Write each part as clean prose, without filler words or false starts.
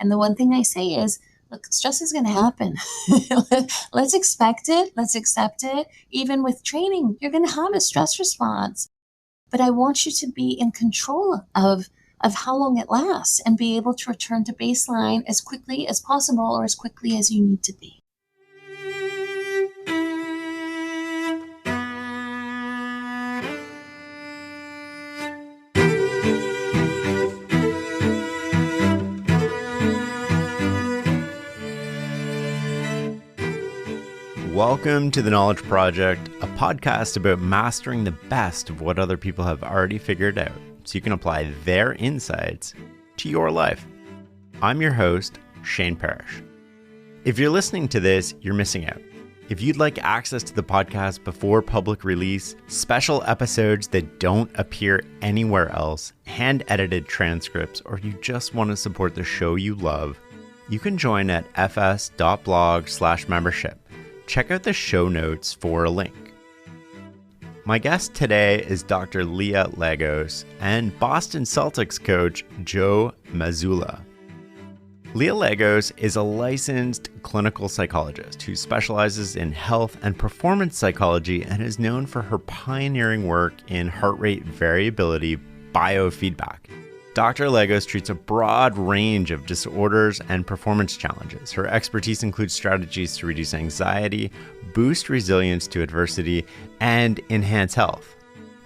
And the one thing I say is, look, stress is going to happen. Let's expect it. Let's accept it. Even with training, you're going to have a stress response. But I want you to be in control of how long it lasts and be able to return to baseline as quickly as possible or as quickly as you need to be. Welcome to The Knowledge Project, a podcast about mastering the best of what other people have already figured out so you can apply their insights to your life. I'm your host, Shane Parrish. If you're listening to this, you're missing out. If you'd like access to the podcast before public release, special episodes that don't appear anywhere else, hand-edited transcripts, or you just want to support the show you love, you can join at fs.blog/membership. Check out the show notes for a link. My guest today is Dr. Leah Lagos and Boston Celtics coach Joe Mazzulla. Leah Lagos is a licensed clinical psychologist who specializes in health and performance psychology and is known for her pioneering work in heart rate variability biofeedback. Dr. Lagos treats a broad range of disorders and performance challenges. Her expertise includes strategies to reduce anxiety, boost resilience to adversity, and enhance health.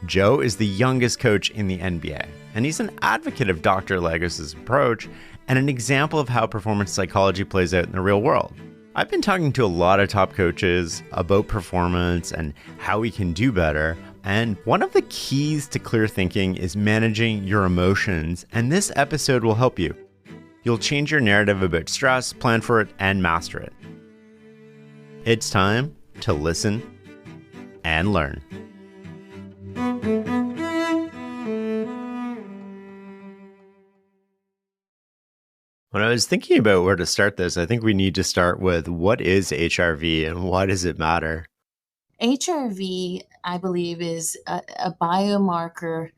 Joe is the youngest coach in the NBA, and he's an advocate of Dr. Lagos' approach and an example of how performance psychology plays out in the real world. I've been talking to a lot of top coaches about performance and how we can do better. And one of the keys to clear thinking is managing your emotions, and this episode will help you. You'll change your narrative about stress, plan for it, and master it. It's time to listen and learn. When I was thinking about where to start this, I think we need to start with what is HRV and why does it matter? HRV, I believe, is a biomarker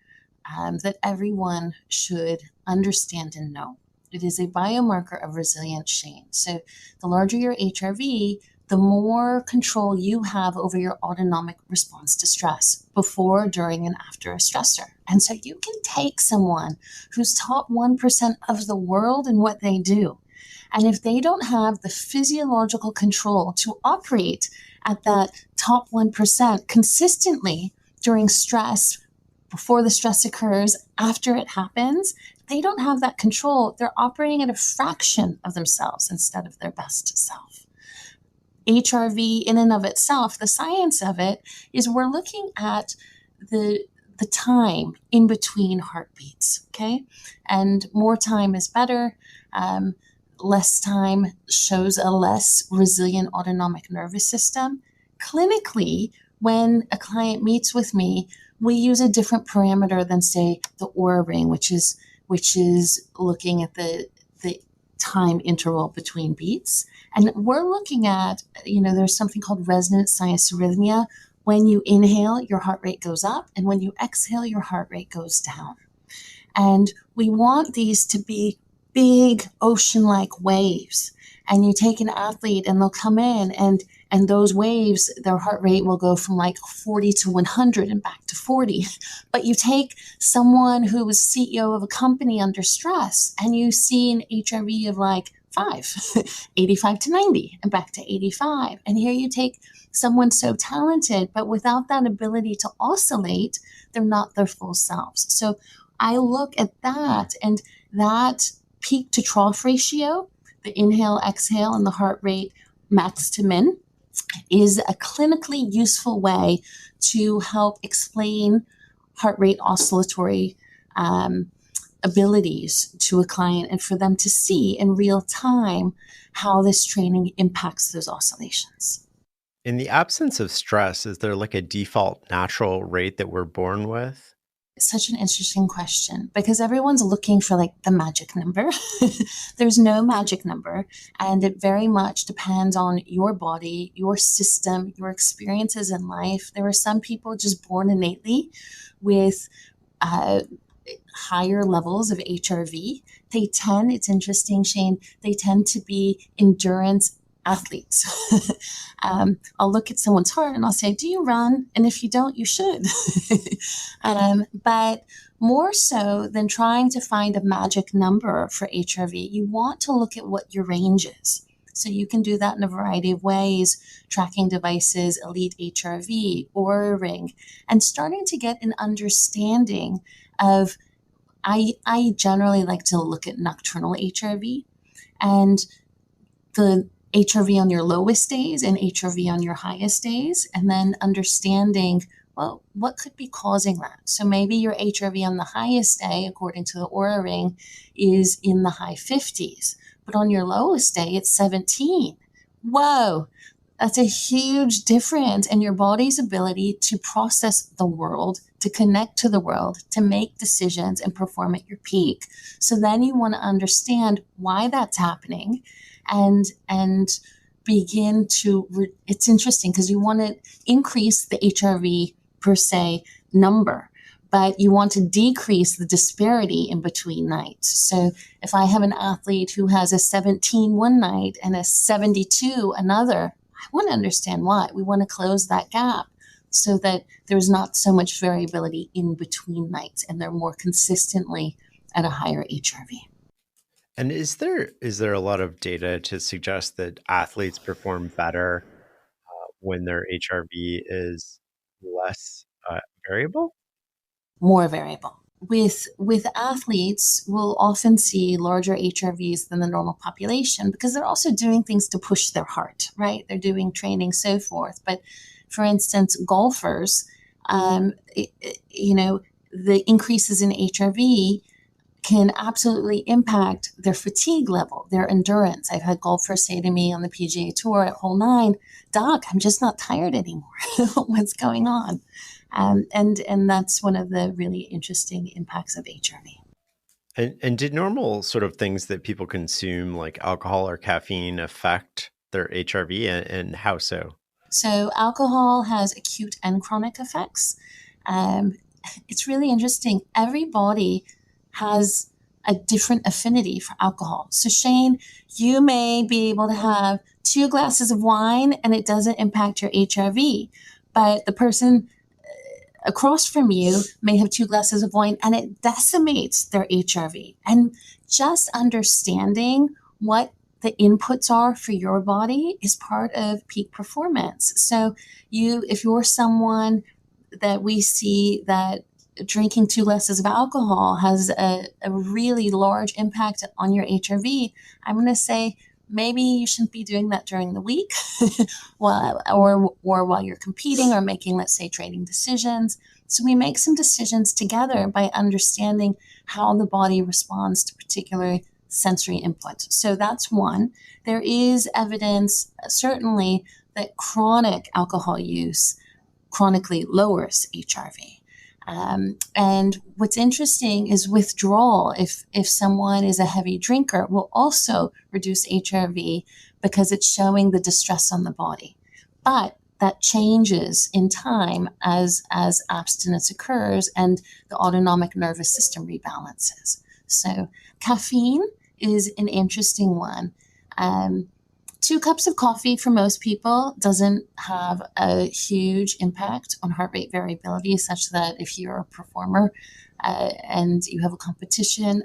that everyone should understand and know. It is a biomarker of resilience, Shane. So the larger your HRV, the more control you have over your autonomic response to stress before, during, and after a stressor. And so you can take someone who's top 1% of the world in what they do. And if they don't have the physiological control to operate at that top 1% consistently during stress, before the stress occurs, after it happens, they don't have that control. They're operating at a fraction of themselves instead of their best self. HRV in and of itself, the science of it is we're looking at the time in between heartbeats, okay? And more time is better. Less time shows a less resilient autonomic nervous system. Clinically, when a client meets with me, we use a different parameter than, say, the Oura ring, which is looking at the time interval between beats. And we're looking at, there's something called resonant sinus arrhythmia. When you inhale, your heart rate goes up, and when you exhale, your heart rate goes down. And we want these to be big ocean-like waves. And you take an athlete and they'll come in and those waves, their heart rate will go from like 40 to 100 and back to 40. But you take someone who was CEO of a company under stress and you see an HRV of like 85 to 90 and back to 85. And here you take someone so talented, but without that ability to oscillate, they're not their full selves. So I look at that, and that peak to trough ratio, the inhale, exhale, and the heart rate max to min, is a clinically useful way to help explain heart rate oscillatory abilities to a client and for them to see in real time how this training impacts those oscillations. In the absence of stress, is there like a default natural rate that we're born with? It's such an interesting question because everyone's looking for like the magic number. There's no magic number, and it very much depends on your body, your system, your experiences in life. There are some people just born innately with higher levels of HRV, it's interesting, Shane, they tend to be endurance athletes. I'll look at someone's heart and I'll say, do you run? And if you don't, you should. But more so than trying to find a magic number for HRV, you want to look at what your range is. So you can do that in a variety of ways, tracking devices, Elite HRV, Oura Ring, and starting to get an understanding of, I generally like to look at nocturnal HRV and the HRV on your lowest days and HRV on your highest days, and then understanding, well, what could be causing that? So maybe your HRV on the highest day, according to the Oura Ring, is in the high 50s, but on your lowest day, it's 17. Whoa, that's a huge difference in your body's ability to process the world, to connect to the world, to make decisions and perform at your peak. So then you want to understand why that's happening and begin to, it's interesting because you want to increase the HRV per se number, but you want to decrease the disparity in between nights. So if I have an athlete who has a 17 one night and a 72 another, I want to understand why. We want to close that gap so that there's not so much variability in between nights and they're more consistently at a higher HRV. And is there a lot of data to suggest that athletes perform better when their HRV is less variable? More variable. With athletes, we'll often see larger HRVs than the normal population because they're also doing things to push their heart, right? They're doing training, so forth. But for instance, golfers, the increases in HRV can absolutely impact their fatigue level, their endurance. I've had golfers say to me on the PGA Tour at hole 9, Doc, I'm just not tired anymore. What's going on? And that's one of the really interesting impacts of HRV. And did normal sort of things that people consume, like alcohol or caffeine, affect their HRV, and how so? So alcohol has acute and chronic effects. Um, it's really interesting. Every body has a different affinity for alcohol. So Shane, you may be able to have 2 glasses of wine and it doesn't impact your HRV, but the person across from you may have 2 glasses of wine and it decimates their HRV. And just understanding what the inputs are for your body is part of peak performance. So if you're someone that we see that drinking 2 glasses of alcohol has a really large impact on your HRV, I'm going to say maybe you shouldn't be doing that during the week or while you're competing or making, let's say, training decisions. So we make some decisions together by understanding how the body responds to particular sensory input. So that's one. There is evidence, certainly, that chronic alcohol use chronically lowers HRV. And what's interesting is withdrawal. If someone is a heavy drinker, will also reduce HRV because it's showing the distress on the body. But that changes in time as abstinence occurs and the autonomic nervous system rebalances. So caffeine is an interesting one. 2 cups of coffee for most people doesn't have a huge impact on heart rate variability, such that if you're a performer and you have a competition,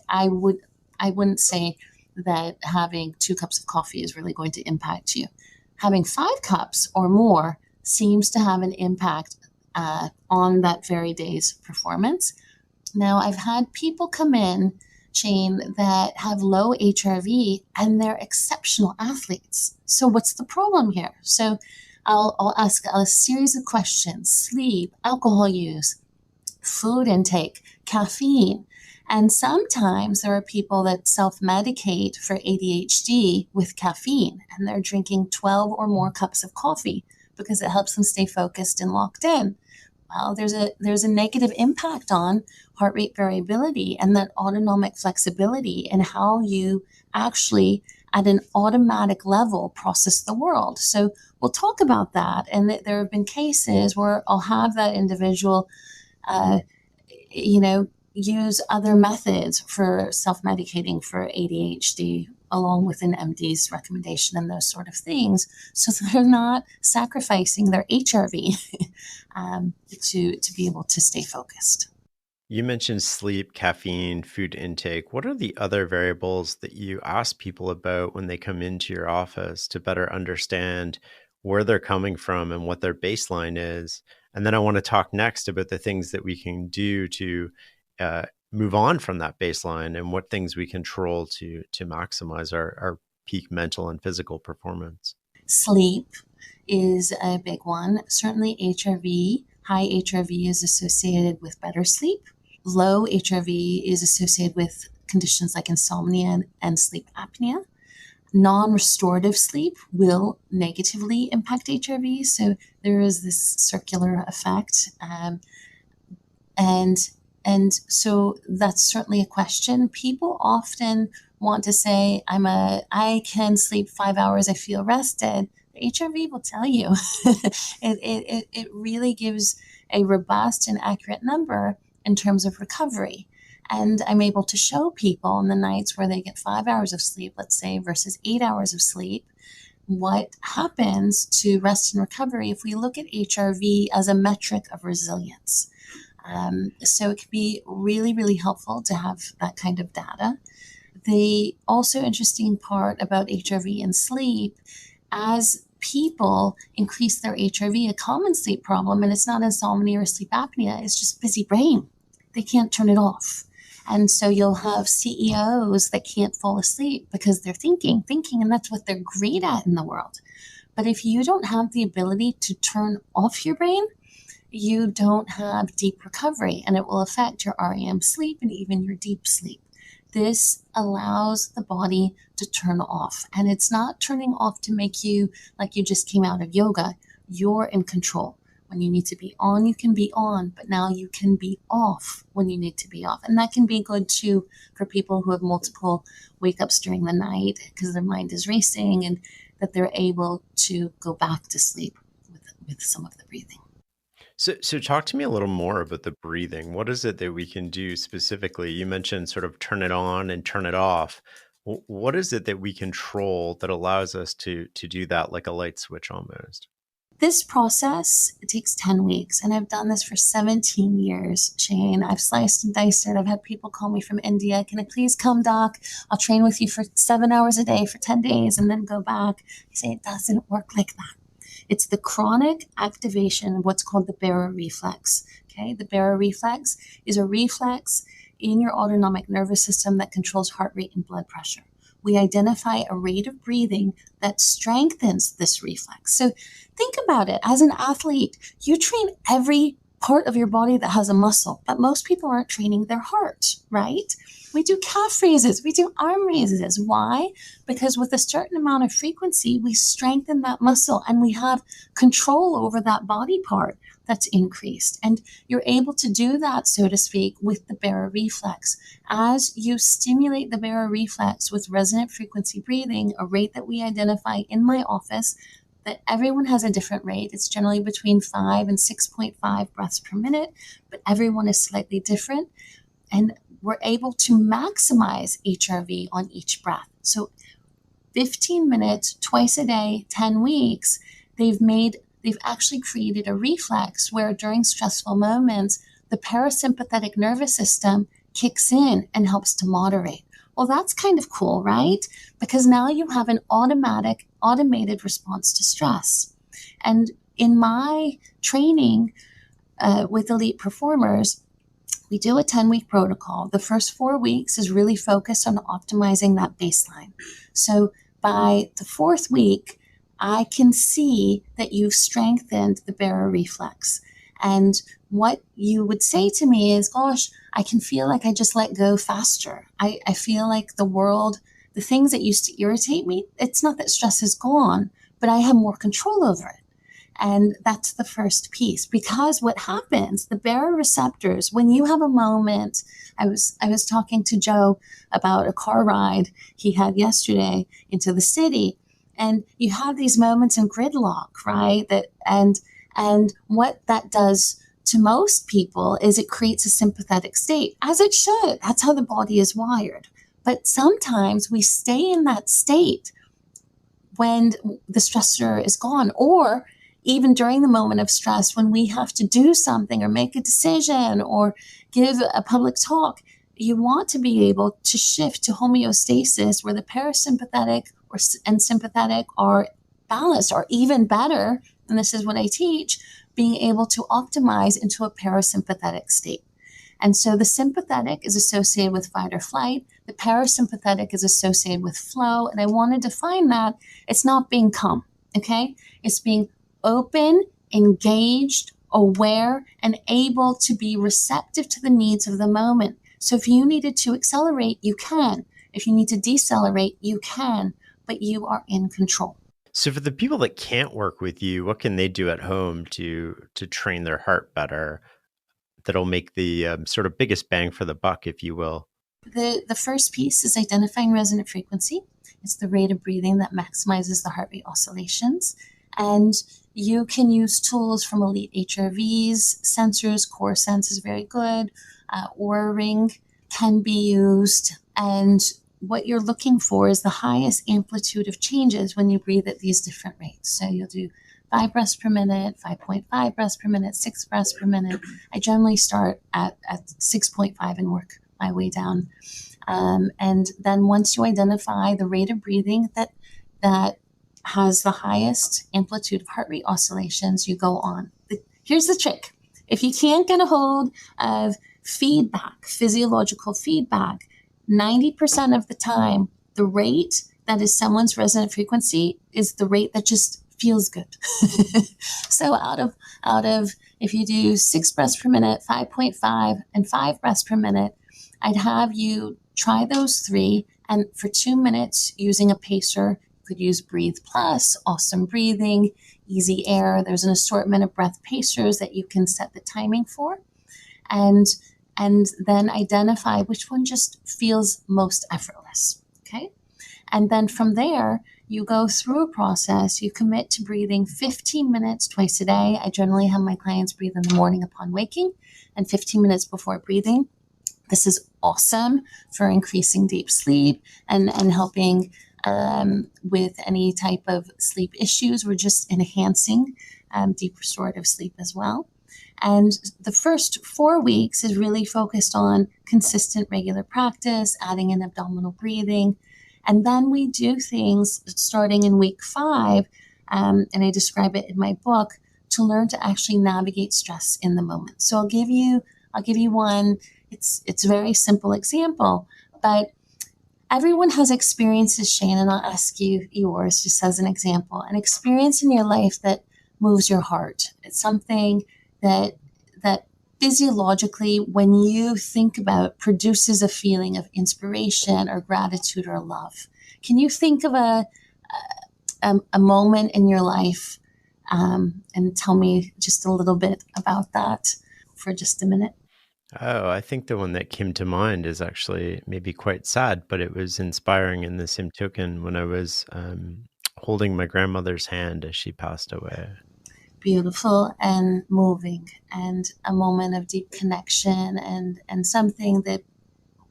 I wouldn't say that having 2 cups of coffee is really going to impact you. Having 5 cups or more seems to have an impact on that very day's performance. Now, I've had people come in, Shane, that have low HRV and they're exceptional athletes. So what's the problem here? So I'll ask a series of questions: sleep, alcohol use, food intake, caffeine. And sometimes there are people that self-medicate for ADHD with caffeine and they're drinking 12 or more cups of coffee because it helps them stay focused and locked in. Well, there's a negative impact on heart rate variability and that autonomic flexibility and how you actually at an automatic level process the world. So we'll talk about that. And there have been cases where I'll have that individual, use other methods for self-medicating for ADHD, along with an MD's recommendation and those sort of things, so they're not sacrificing their HRV to be able to stay focused. You mentioned sleep, caffeine, food intake. What are the other variables that you ask people about when they come into your office to better understand where they're coming from and what their baseline is? And then I want to talk next about the things that we can do to move on from that baseline and what things we control to maximize our peak mental and physical performance. Sleep is a big one. Certainly HRV, high HRV is associated with better sleep. Low HRV is associated with conditions like insomnia and sleep apnea. Non-restorative sleep will negatively impact HRV. So there is this circular effect. And so that's certainly a question. People often want to say, I can sleep 5 hours, I feel rested. The HRV will tell you. It really gives a robust and accurate number in terms of recovery. And I'm able to show people on the nights where they get 5 hours of sleep, let's say, versus 8 hours of sleep, what happens to rest and recovery if we look at HRV as a metric of resilience. So it can be really, really helpful to have that kind of data. The also interesting part about HRV and sleep, as people increase their HRV, a common sleep problem, and it's not insomnia or sleep apnea, it's just busy brain. They can't turn it off. And so you'll have CEOs that can't fall asleep because they're thinking, and that's what they're great at in the world. But if you don't have the ability to turn off your brain, you don't have deep recovery, and it will affect your REM sleep and even your deep sleep. This allows the body to turn off, and it's not turning off to make you like you just came out of yoga. You're in control. When you need to be on, you can be on, but now you can be off when you need to be off. And that can be good too for people who have multiple wake-ups during the night because their mind is racing, and that they're able to go back to sleep with some of the breathing. So talk to me a little more about the breathing. What is it that we can do specifically? You mentioned sort of turn it on and turn it off. What is it that we control that allows us to do that like a light switch almost? This process, it takes 10 weeks, and I've done this for 17 years, Shane. I've sliced and diced it. I've had people call me from India. Can I please come, doc? I'll train with you for 7 hours a day for 10 days and then go back. I say it doesn't work like that. It's the chronic activation of what's called the baroreflex. Okay, the baroreflex is a reflex in your autonomic nervous system that controls heart rate and blood pressure. We identify a rate of breathing that strengthens this reflex. So think about it. As an athlete, you train every part of your body that has a muscle, but most people aren't training their heart, right? We do calf raises, we do arm raises. Why? Because with a certain amount of frequency, we strengthen that muscle and we have control over that body part that's increased. And you're able to do that, so to speak, with the baroreflex. As you stimulate the baroreflex with resonant frequency breathing, a rate that we identify in my office, that everyone has a different rate. It's generally between 5 and 6.5 breaths per minute, but everyone is slightly different. And we're able to maximize HRV on each breath. So 15 minutes, twice a day, 10 weeks, they've actually created a reflex where during stressful moments, the parasympathetic nervous system kicks in and helps to moderate. Well, that's kind of cool, right? Because now you have an automated response to stress. And in my training with elite performers, we do a 10-week protocol. The first 4 weeks is really focused on optimizing that baseline. So by the 4th week, I can see that you've strengthened the baroreflex. And what you would say to me is, gosh, I can feel like I just let go faster. I feel like the world, the things that used to irritate me, it's not that stress is gone, but I have more control over it. And that's the first piece, because what happens, the baroreceptors, when you have a moment, I was talking to Joe about a car ride he had yesterday into the city, and you have these moments in gridlock, right? And what that does to most people is it creates a sympathetic state, as it should. That's how the body is wired. But sometimes we stay in that state when the stressor is gone, or even during the moment of stress when we have to do something or make a decision or give a public talk. You want to be able to shift to homeostasis where the parasympathetic and sympathetic are balanced, or even better, and this is what I teach, being able to optimize into a parasympathetic state. And so the sympathetic is associated with fight or flight. The parasympathetic is associated with flow. And I want to define that it's not being calm, okay? It's being open, engaged, aware, and able to be receptive to the needs of the moment. So if you needed to accelerate, you can. If you need to decelerate, you can, but you are in control. So for the people that can't work with you, what can they do at home to train their heart better that'll make the sort of biggest bang for the buck, if you will? The first piece is identifying resonant frequency. It's the rate of breathing that maximizes the heart rate oscillations. And you can use tools from Elite HRVs, sensors. Core Sense is very good. Oura Ring can be used. And what you're looking for is the highest amplitude of changes when you breathe at these different rates. So you'll do 5 breaths per minute, 5.5 breaths per minute, 6 breaths per minute. I generally start at 6.5 and work my way down. And then once you identify the rate of breathing that has the highest amplitude of heart rate oscillations, you go on. Here's the trick. If you can't get a hold of feedback, physiological feedback, 90% of the time, the rate that is someone's resonant frequency is the rate that just feels good. So out of if you do 6 breaths per minute, 5.5, and 5 breaths per minute, I'd have you try those 3, and for 2 minutes using a pacer. You could use Breathe Plus, Awesome Breathing, Easy Air. There's an assortment of breath pacers that you can set the timing for, and then identify which one just feels most effortless, okay? And then from there, you go through a process. You commit to breathing 15 minutes twice a day. I generally have my clients breathe in the morning upon waking and 15 minutes before breathing. This is awesome for increasing deep sleep and helping with any type of sleep issues. We're just enhancing deep restorative sleep as well. And the first 4 weeks is really focused on consistent, regular practice, adding in abdominal breathing. And then we do things starting in week 5, and I describe it in my book, to learn to actually navigate stress in the moment. So I'll give you one. It's a very simple example, but everyone has experiences, Shane, and I'll ask you yours just as an example. An experience in your life that moves your heart. It's something that physiologically, when you think about, produces a feeling of inspiration or gratitude or love. Can you think of a moment in your life and tell me just a little bit about that for just a minute? Oh, I think the one that came to mind is actually maybe quite sad, but it was inspiring in the same token when I was holding my grandmother's hand as she passed away. Beautiful and moving, and a moment of deep connection, and something that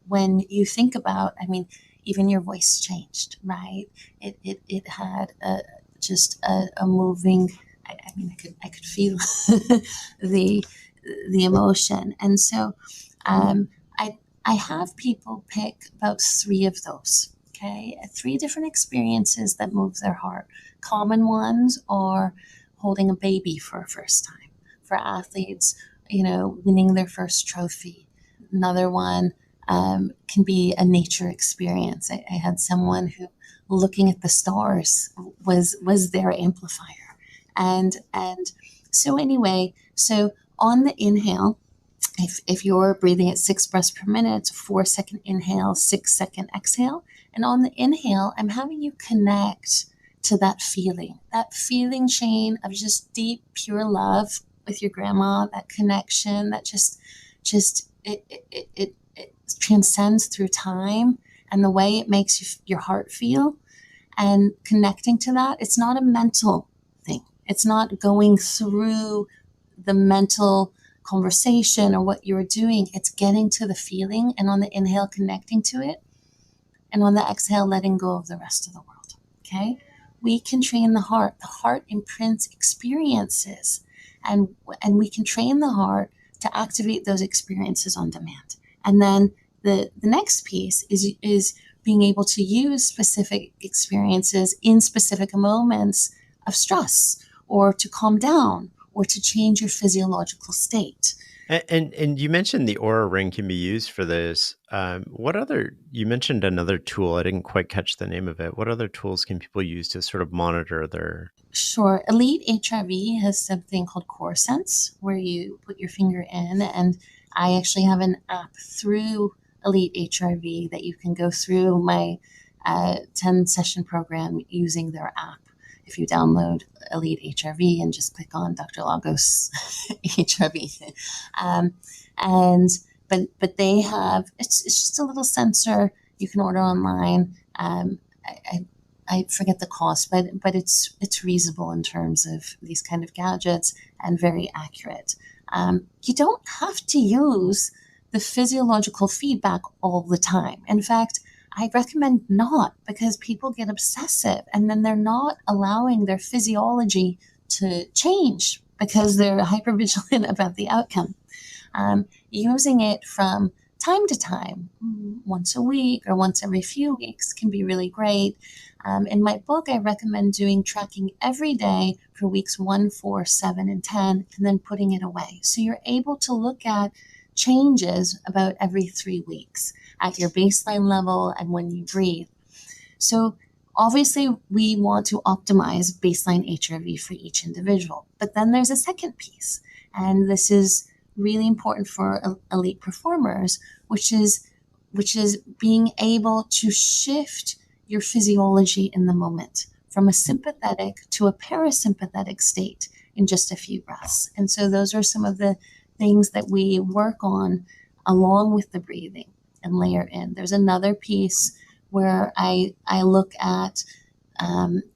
when you think about, I mean, even your voice changed, right? It had a moving, I mean, I could feel the emotion. And so I have people pick about 3 of those, okay? 3 different experiences that move their heart. Common ones are holding a baby for a first time. For athletes, winning their first trophy. Another one can be a nature experience. I had someone who looking at the stars was their amplifier. And so anyway, so on the inhale, if you're breathing at 6 breaths per minute, 4-second inhale, 6-second exhale. And on the inhale, I'm having you connect to that feeling, Shane, of just deep, pure love with your grandma, that connection that just it transcends through time and the way it makes your heart feel, and connecting to that. It's not a mental thing. It's not going through the mental conversation or what you're doing, it's getting to the feeling, and on the inhale, connecting to it, and on the exhale, letting go of the rest of the world. Okay? We can train the heart. The heart imprints experiences, and we can train the heart to activate those experiences on demand. And then the next piece is being able to use specific experiences in specific moments of stress, or to calm down, or to change your physiological state. And you mentioned the Aura Ring can be used for this. You mentioned another tool. I didn't quite catch the name of it. What other tools can people use to sort of monitor their... Sure. Elite HRV has something called Core Sense, where you put your finger in, and I actually have an app through Elite HRV that you can go through my 10-session program using their app. If you download Elite HRV and just click on Dr. Lagos HRV. But they have, it's just a little sensor you can order online. I forget the cost, but it's reasonable in terms of these kind of gadgets, and very accurate. You don't have to use the physiological feedback all the time. In fact, I recommend not, because people get obsessive and then they're not allowing their physiology to change because they're hypervigilant about the outcome. Using it from time to time, once a week or once every few weeks, can be really great. In my book, I recommend doing tracking every day for weeks 1, 4, 7, and 10, and then putting it away. So you're able to look at changes about every 3 weeks at your baseline level and when you breathe. So obviously we want to optimize baseline HRV for each individual, but then there's a second piece, and this is really important for elite performers, which is being able to shift your physiology in the moment from a sympathetic to a parasympathetic state in just a few breaths. And so those are some of the things that we work on along with the breathing and layer in. There's another piece where I look at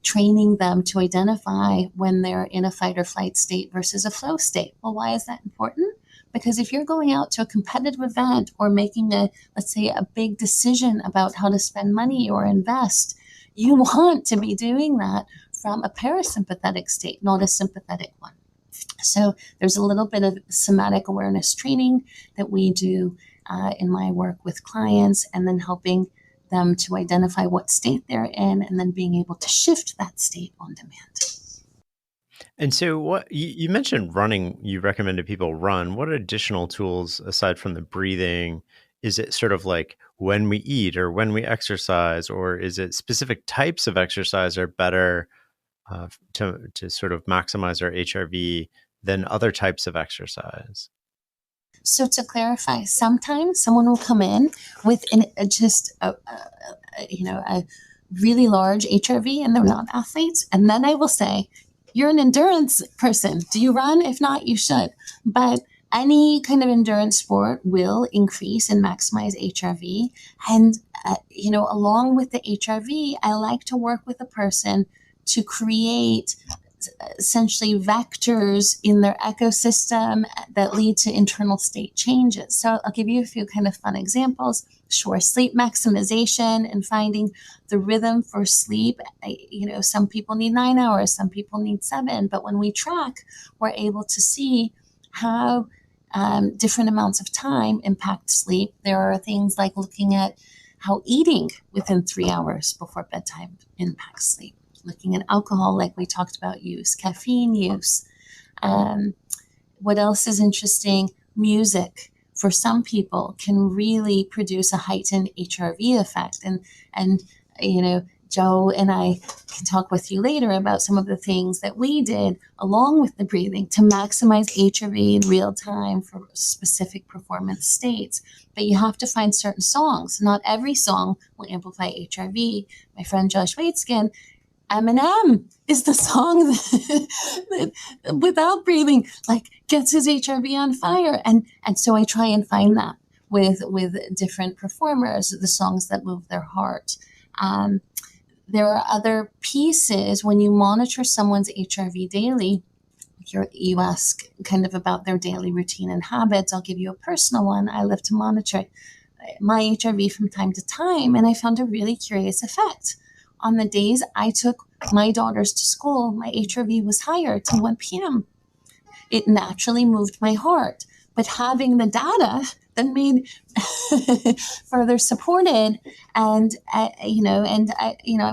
training them to identify when they're in a fight or flight state versus a flow state. Well, why is that important? Because if you're going out to a competitive event or making let's say a big decision about how to spend money or invest, you want to be doing that from a parasympathetic state, not a sympathetic one. So there's a little bit of somatic awareness training that we do in my work with clients, and then helping them to identify what state they're in, and then being able to shift that state on demand. And so what you mentioned running, you recommended people run. What additional tools aside from the breathing? Is it sort of like when we eat or when we exercise, or is it specific types of exercise are better to sort of maximize our HRV than other types of exercise? So to clarify, sometimes someone will come in with a really large HRV and they're not athletes. And then I will say, you're an endurance person. Do you run? If not, you should. But any kind of endurance sport will increase and maximize HRV. And, along with the HRV, I like to work with a person to create essentially vectors in their ecosystem that lead to internal state changes. So I'll give you a few kind of fun examples. Sure, sleep maximization and finding the rhythm for sleep. Some people need 9 hours, some people need 7, but when we track, we're able to see how different amounts of time impact sleep. There are things like looking at how eating within 3 hours before bedtime impacts sleep. Looking at alcohol, like we talked about, use, caffeine use. What else is interesting? Music, for some people, can really produce a heightened HRV effect. And Joe and I can talk with you later about some of the things that we did along with the breathing to maximize HRV in real time for specific performance states. But you have to find certain songs. Not every song will amplify HRV. My friend Josh Waitskin, Eminem is the song that without breathing, gets his HRV on fire. And so I try and find that with different performers, the songs that move their heart. There are other pieces when you monitor someone's HRV daily. you ask kind of about their daily routine and habits. I'll give you a personal one. I live to monitor my HRV from time to time, and I found a really curious effect. On the days I took my daughters to school, my HRV was higher till 1 p.m. It naturally moved my heart. But having the data that made further supported, and I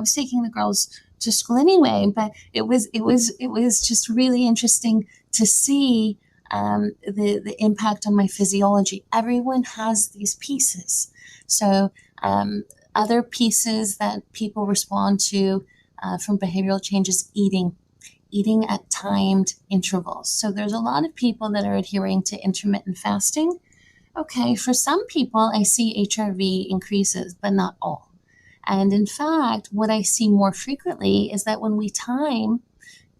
was taking the girls to school anyway, but it was just really interesting to see the impact on my physiology. Everyone has these pieces, so other pieces that people respond to from behavioral changes: eating at timed intervals. So there's a lot of people that are adhering to intermittent fasting. Okay, for some people, I see HRV increases, but not all. And in fact, what I see more frequently is that when we time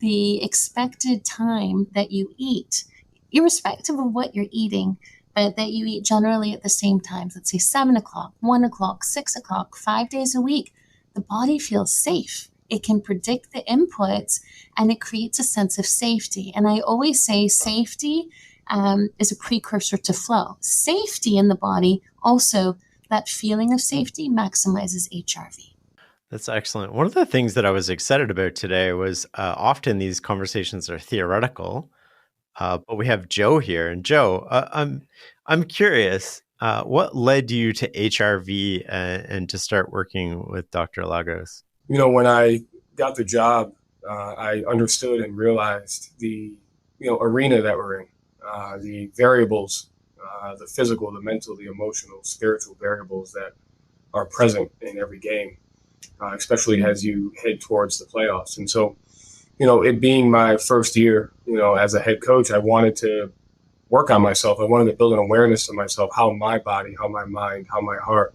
the expected time that you eat, irrespective of what you're eating, but that you eat generally at the same times, let's say 7 o'clock, 1 o'clock, 6 o'clock, 5 days a week, the body feels safe. It can predict the inputs, and it creates a sense of safety. And I always say safety is a precursor to flow. Safety in the body, also that feeling of safety, maximizes HRV. That's excellent. One of the things that I was excited about today was often these conversations are theoretical, but we have Joe here. And Joe, I'm curious, what led you to HRV and to start working with Dr. Lagos? When I got the job, I understood and realized the arena that we're in, the variables, the physical, the mental, the emotional, spiritual variables that are present in every game, especially as you head towards the playoffs. And so, it being my first year, as a head coach, I wanted to work on myself. I wanted to build an awareness to myself, how my body, how my mind, how my heart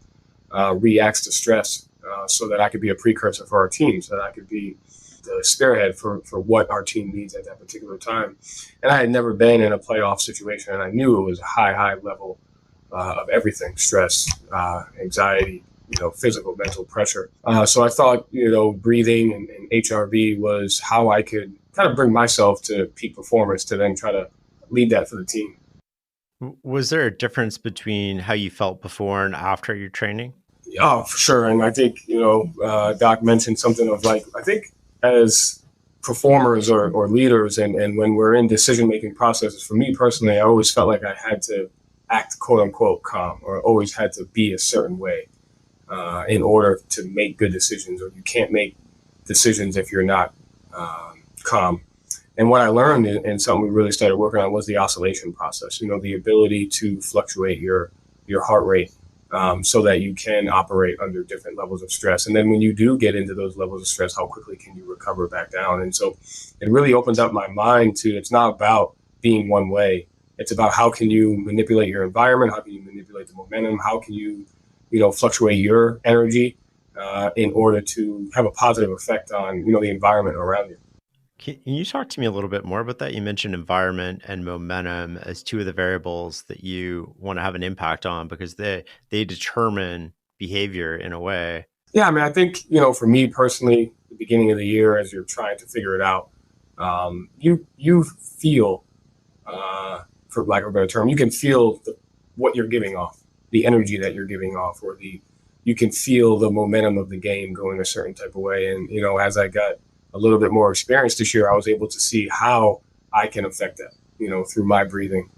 reacts to stress. So that I could be a precursor for our team, so that I could be the spearhead for what our team needs at that particular time. And I had never been in a playoff situation, and I knew it was a high level of everything: stress, anxiety, physical, mental pressure. So I thought, breathing and HRV was how I could kind of bring myself to peak performance to then try to lead that for the team. Was there a difference between how you felt before and after your training? Oh, for sure. And I think, Doc mentioned something of I think as performers or leaders and when we're in decision-making processes, for me personally, I always felt like I had to act quote unquote calm, or always had to be a certain way in order to make good decisions, or you can't make decisions if you're not calm. And what I learned and something we really started working on was the oscillation process, the ability to fluctuate your heart rate. So that you can operate under different levels of stress. And then when you do get into those levels of stress, how quickly can you recover back down? And so it really opened up my mind to, it's not about being one way. It's about how can you manipulate your environment? How can you manipulate the momentum? How can you, fluctuate your energy in order to have a positive effect on, the environment around you? Can you talk to me a little bit more about that? You mentioned environment and momentum as two of the variables that you want to have an impact on, because they determine behavior in a way. Yeah, I mean, I think, for me personally, the beginning of the year, as you're trying to figure it out, you feel, for lack of a better term, you can feel what you're giving off, the energy that you're giving off, or you can feel the momentum of the game going a certain type of way. And, as I got a little bit more experience this year, I was able to see how I can affect that, through my breathing,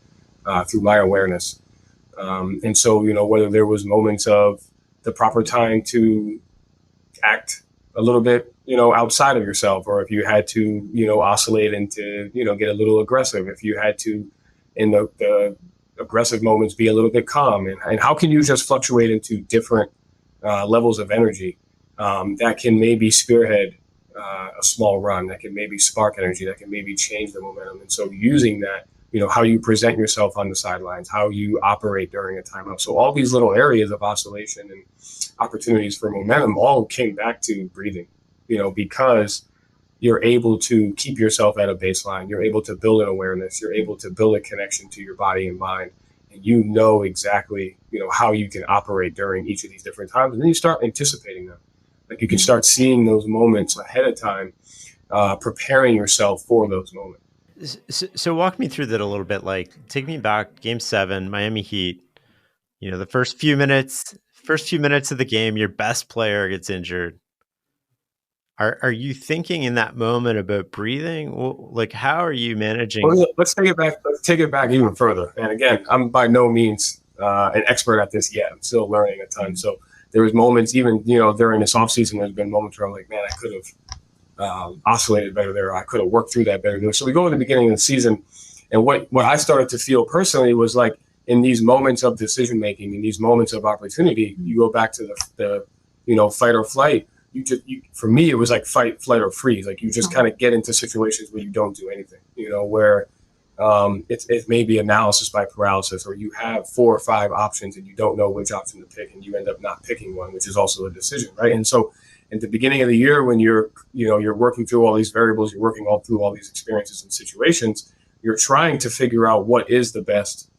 through my awareness. And so, whether there was moments of the proper time to act a little bit, outside of yourself, or if you had to, oscillate into, get a little aggressive, if you had to, in the aggressive moments, be a little bit calm, and how can you just fluctuate into different levels of energy that can maybe spearhead a small run, that can maybe spark energy, that can maybe change the momentum. And so using that, how you present yourself on the sidelines, how you operate during a timeout. So all these little areas of oscillation and opportunities for momentum all came back to breathing, because you're able to keep yourself at a baseline. You're able to build an awareness. You're able to build a connection to your body and mind. And exactly, how you can operate during each of these different times. And then you start anticipating them. Like you can start seeing those moments ahead of time, preparing yourself for those moments. So walk me through that a little bit. Like, take me back, Game 7, Miami Heat. The first few minutes of the game, your best player gets injured. Are you thinking in that moment about breathing? Like, how are you managing? Well, let's take it back. Let's take it back even further. And again, I'm by no means an expert at this yet. I'm still learning a ton. So there was moments, even during this offseason, there's been moments where I'm like, man, I could have oscillated better there. I could have worked through that better there. So we go to the beginning of the season, and what I started to feel personally was like in these moments of decision making, in these moments of opportunity, you go back to the fight or flight. For me, it was like fight, flight, or freeze. Like you just kind of get into situations where you don't do anything, where it's maybe analysis by paralysis, or you have 4 or 5 options and you don't know which option to pick, and you end up not picking one, which is also a decision, right? And so at the beginning of the year, when you're working through all these variables, you're working through all these experiences and situations, you're trying to figure out what is the best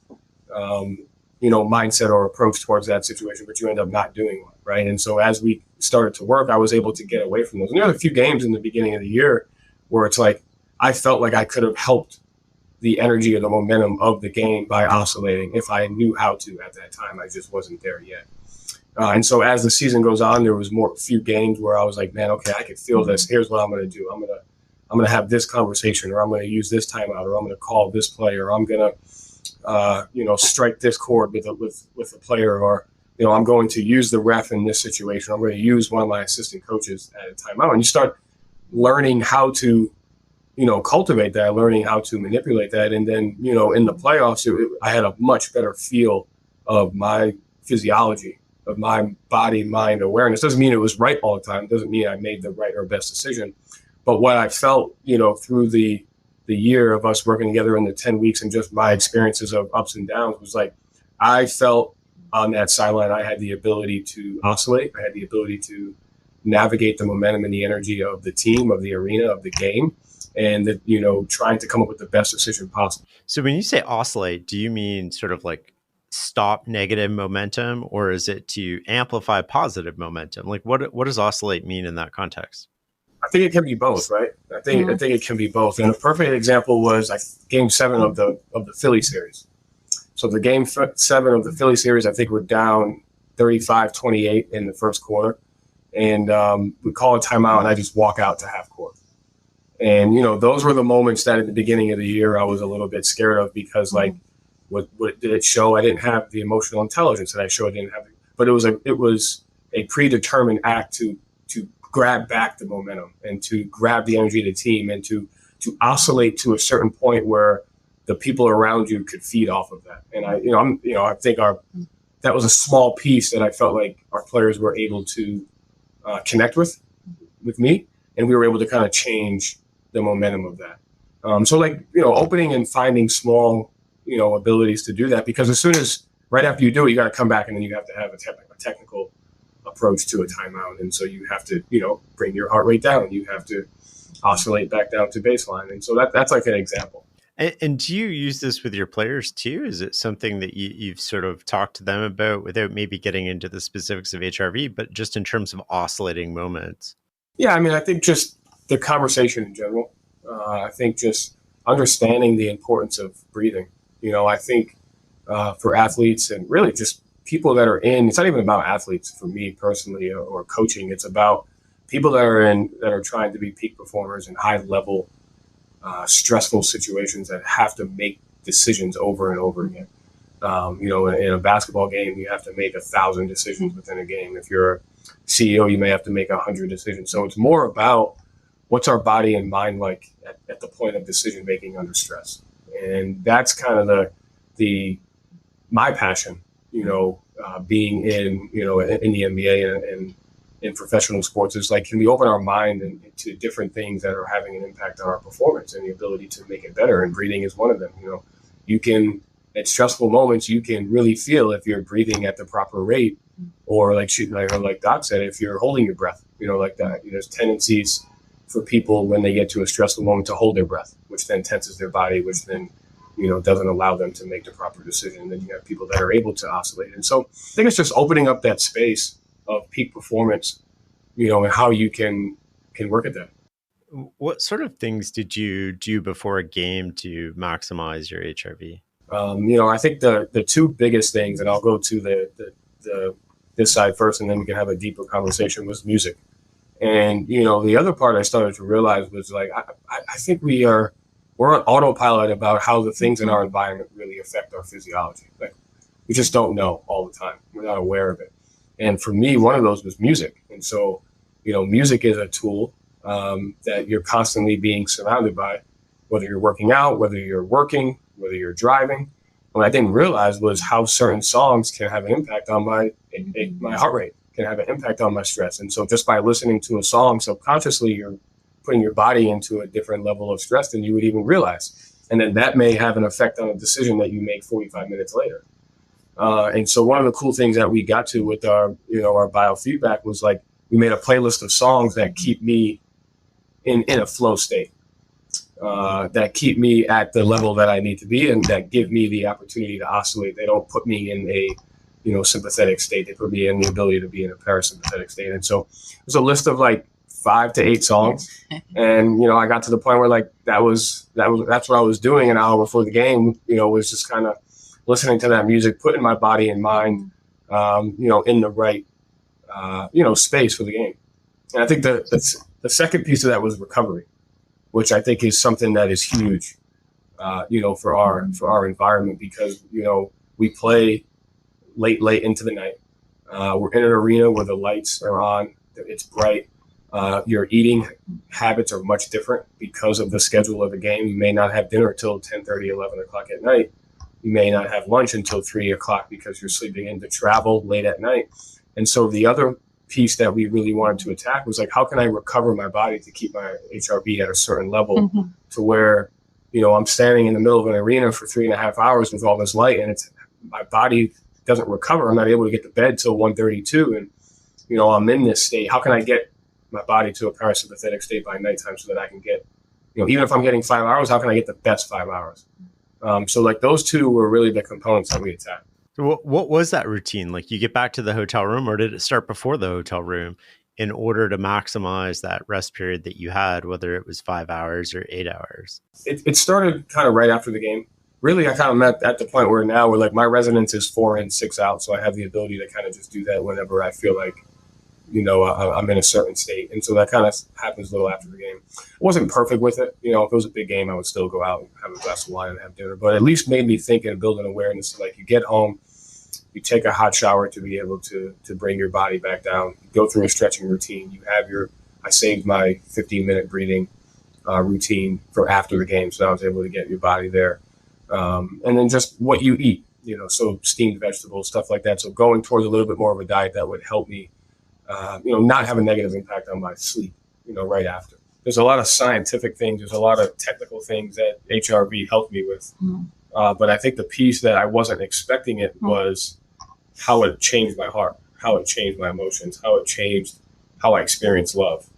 mindset or approach towards that situation, but you end up not doing one, right? And so as we started to work, I was able to get away from those. And there were a few games in the beginning of the year where it's like I felt like I could have helped the energy or the momentum of the game by oscillating if I knew how to at that time. I just wasn't there yet. And so as the season goes on, there was few games where I was like, man, okay, I can feel this. Here's what I'm going to do. I'm going to have this conversation, or I'm going to use this timeout, or I'm going to call this play, or I'm going to strike this chord with a player, or I'm going to use the ref in this situation. I'm going to use one of my assistant coaches at a timeout. And you start learning how to, cultivate that, learning how to manipulate that. And then, in the playoffs, I had a much better feel of my physiology, of my body, mind awareness. Doesn't mean it was right all the time. Doesn't mean I made the right or best decision. But what I felt, through the year of us working together in the 10 weeks and just my experiences of ups and downs was like, I felt on that sideline, I had the ability to oscillate. I had the ability to navigate the momentum and the energy of the team, of the arena, of the game, and that, trying to come up with the best decision possible. So when you say oscillate, do you mean sort of like stop negative momentum, or is it to amplify positive momentum? Like what does oscillate mean in that context? I think it can be both, right? I think it can be both. And a perfect example was Game 7 of the Philly series. So the Game 7 of the Philly series, I think we're down 35-28 in the first quarter, and we call a timeout, and I just walk out to half court. And those were the moments that at the beginning of the year I was a little bit scared of, because what did it show? I didn't have the emotional intelligence that I showed. I didn't have, but it was a predetermined act to grab back the momentum and to grab the energy of the team and to oscillate to a certain point where the people around you could feed off of that. And I think that was a small piece that I felt like our players were able to connect with me, and we were able to kind of change the momentum of that. So opening and finding small, abilities to do that, because as soon as right after you do it, you got to come back and then you have to have a technical approach to a timeout. And so you have to, bring your heart rate down. You have to oscillate back down to baseline. And so that's like an example. And do you use this with your players too? Is it something that you've sort of talked to them about without maybe getting into the specifics of HRV, but just in terms of oscillating moments? Yeah, I mean, I think just the conversation in general. I think just understanding the importance of breathing. I think for athletes and really just people that are it's not even about athletes for me personally or coaching. It's about people that are trying to be peak performers in high level, stressful situations that have to make decisions over and over again. In a basketball game, you have to make 1,000 decisions within a game. If you're a CEO, you may have to make 100 decisions. So it's more about what's our body and mind like at the point of decision making under stress. And that's kind of my passion, being in the NBA and in professional sports is like, can we open our mind to different things that are having an impact on our performance and the ability to make it better? And breathing is one of them. You can, at stressful moments, you can really feel if you're breathing at the proper rate, or like Doc said, if you're holding your breath, like that. There's tendencies for people when they get to a stressful moment to hold their breath, which then tenses their body, which then doesn't allow them to make the proper decision. And then you have people that are able to oscillate. And so I think it's just opening up that space of peak performance, and how you can work at that. What sort of things did you do before a game to maximize your HRV? I think the two biggest things, and I'll go to the this side first, and then we can have a deeper conversation, was music. And the other part I started to realize was like I think we're on autopilot about how the things in our environment really affect our physiology. Like we just don't know all the time. We're not aware of it. And for me, one of those was music. And so, music is a tool that you're constantly being surrounded by, whether you're working out, whether you're working, whether you're driving. What I didn't realize was how certain songs can have an impact on my heart rate, can have an impact on my stress. And so just by listening to a song subconsciously, you're putting your body into a different level of stress than you would even realize. And then that may have an effect on a decision that you make 45 minutes later. And so one of the cool things that we got to with our biofeedback was like, we made a playlist of songs that keep me in a flow state, that keep me at the level that I need to be, and that give me the opportunity to oscillate. They don't put me in a sympathetic state. They put me in the ability to be in a parasympathetic state. And so there's a list of like 5 to 8 songs. And, I got to the point where like, that's what I was doing an hour before the game, was just kind of listening to that music, putting my body and mind, in the right, space for the game. And I think the second piece of that was recovery, which I think is something that is huge, for our environment, because, we play late into the night. We're in an arena where the lights are on, it's bright. Your eating habits are much different because of the schedule of the game. You may not have dinner till 10:30, 11 o'clock at night. You may not have lunch until 3 o'clock because you're sleeping in to travel late at night. And so the other piece that we really wanted to attack was like, how can I recover my body to keep my HRV at a certain level to where, I'm standing in the middle of an arena for 3.5 hours with all this light, and my body doesn't recover. I'm not able to get to bed till 1:32. And, I'm in this state. How can I get my body to a parasympathetic state by nighttime so that I can get, even if I'm getting 5 hours, how can I get the best 5 hours? So like those two were really the components that we attacked. So what was that routine? Like you get back to the hotel room, or did it start before the hotel room in order to maximize that rest period that you had, whether it was 5 hours or 8 hours? It started kind of right after the game. Really, I kind of met at the point where now we're like, my residence is 4 in, 6 out. So I have the ability to kind of just do that whenever I feel like, I'm in a certain state. And so that kind of happens a little after the game. I wasn't perfect with it. If it was a big game, I would still go out and have a glass of wine and have dinner, but at least made me think and build an awareness. Like you get home, you take a hot shower to be able to bring your body back down, you go through a stretching routine. You have I saved my 15-minute breathing routine for after the game. So I was able to get your body there. And then just what you eat, so steamed vegetables, stuff like that. So going towards a little bit more of a diet that would help me, not have a negative impact on my sleep, right after. There's a lot of scientific things. There's a lot of technical things that HRV helped me with. But I think the piece that I wasn't expecting it was how it changed my heart, how it changed my emotions, how it changed how I experienced love.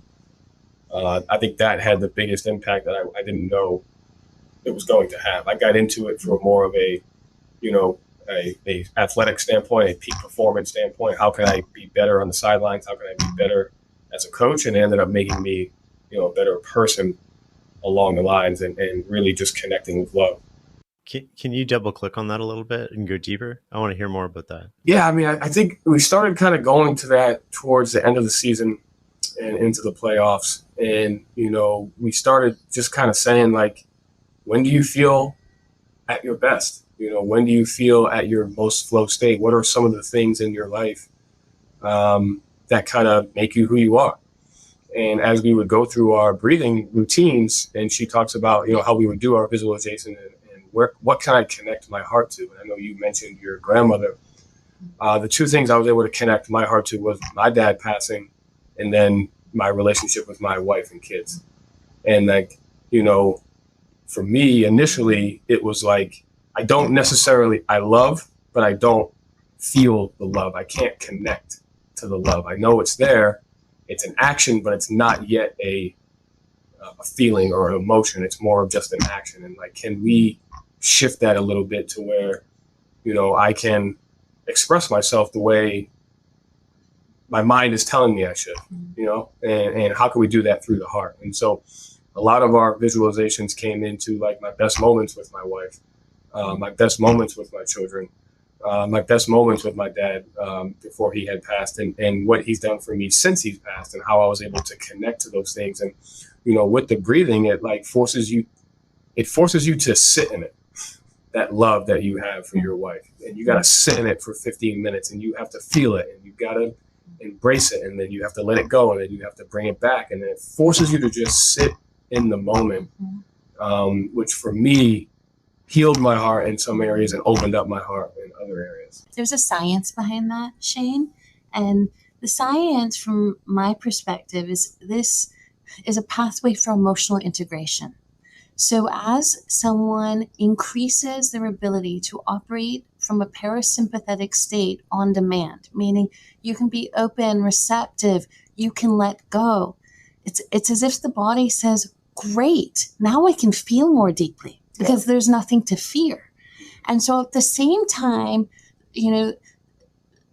I think that had the biggest impact that I didn't know it was going to have. I got into it for more of a athletic standpoint, a peak performance standpoint. How can I be better on the sidelines? How can I be better as a coach? And it ended up making me, a better person along the lines and really just connecting with love. Can you double click on that a little bit and go deeper? I want to hear more about that. Yeah, I mean, I think we started kind of going to that towards the end of the season and into the playoffs. And, we started just kind of saying like, when do you feel at your best? When do you feel at your most flow state? What are some of the things in your life that kind of make you who you are? And as we would go through our breathing routines, and she talks about, how we would do our visualization and what can I connect my heart to? And I know you mentioned your grandmother. The two things I was able to connect my heart to was my dad passing, and then my relationship with my wife and kids. And like, for me, initially, it was like, I love, but I don't feel the love. I can't connect to the love. I know it's there. It's an action, but it's not yet a feeling or an emotion. It's more of just an action. And like, can we shift that a little bit to where, I can express myself the way, my mind is telling me I should, and how can we do that through the heart? And so a lot of our visualizations came into like my best moments with my wife, my best moments with my children, my best moments with my dad before he had passed, and what he's done for me since he's passed, and how I was able to connect to those things. And, with the breathing, it like forces you to sit in it, that love that you have for your wife. And you got to sit in it for 15 minutes, and you have to feel it, and you got to embrace it, and then you have to let it go, and then you have to bring it back. And then it forces you to just sit in the moment, which for me healed my heart in some areas and opened up my heart in other areas. There's a science behind that, Shane. And the science, from my perspective, is this is a pathway for emotional integration. So as someone increases their ability to operate from a parasympathetic state on demand, meaning you can be open, receptive, you can let go. It's as if the body says, great, now I can feel more deeply because there's nothing to fear. And so at the same time,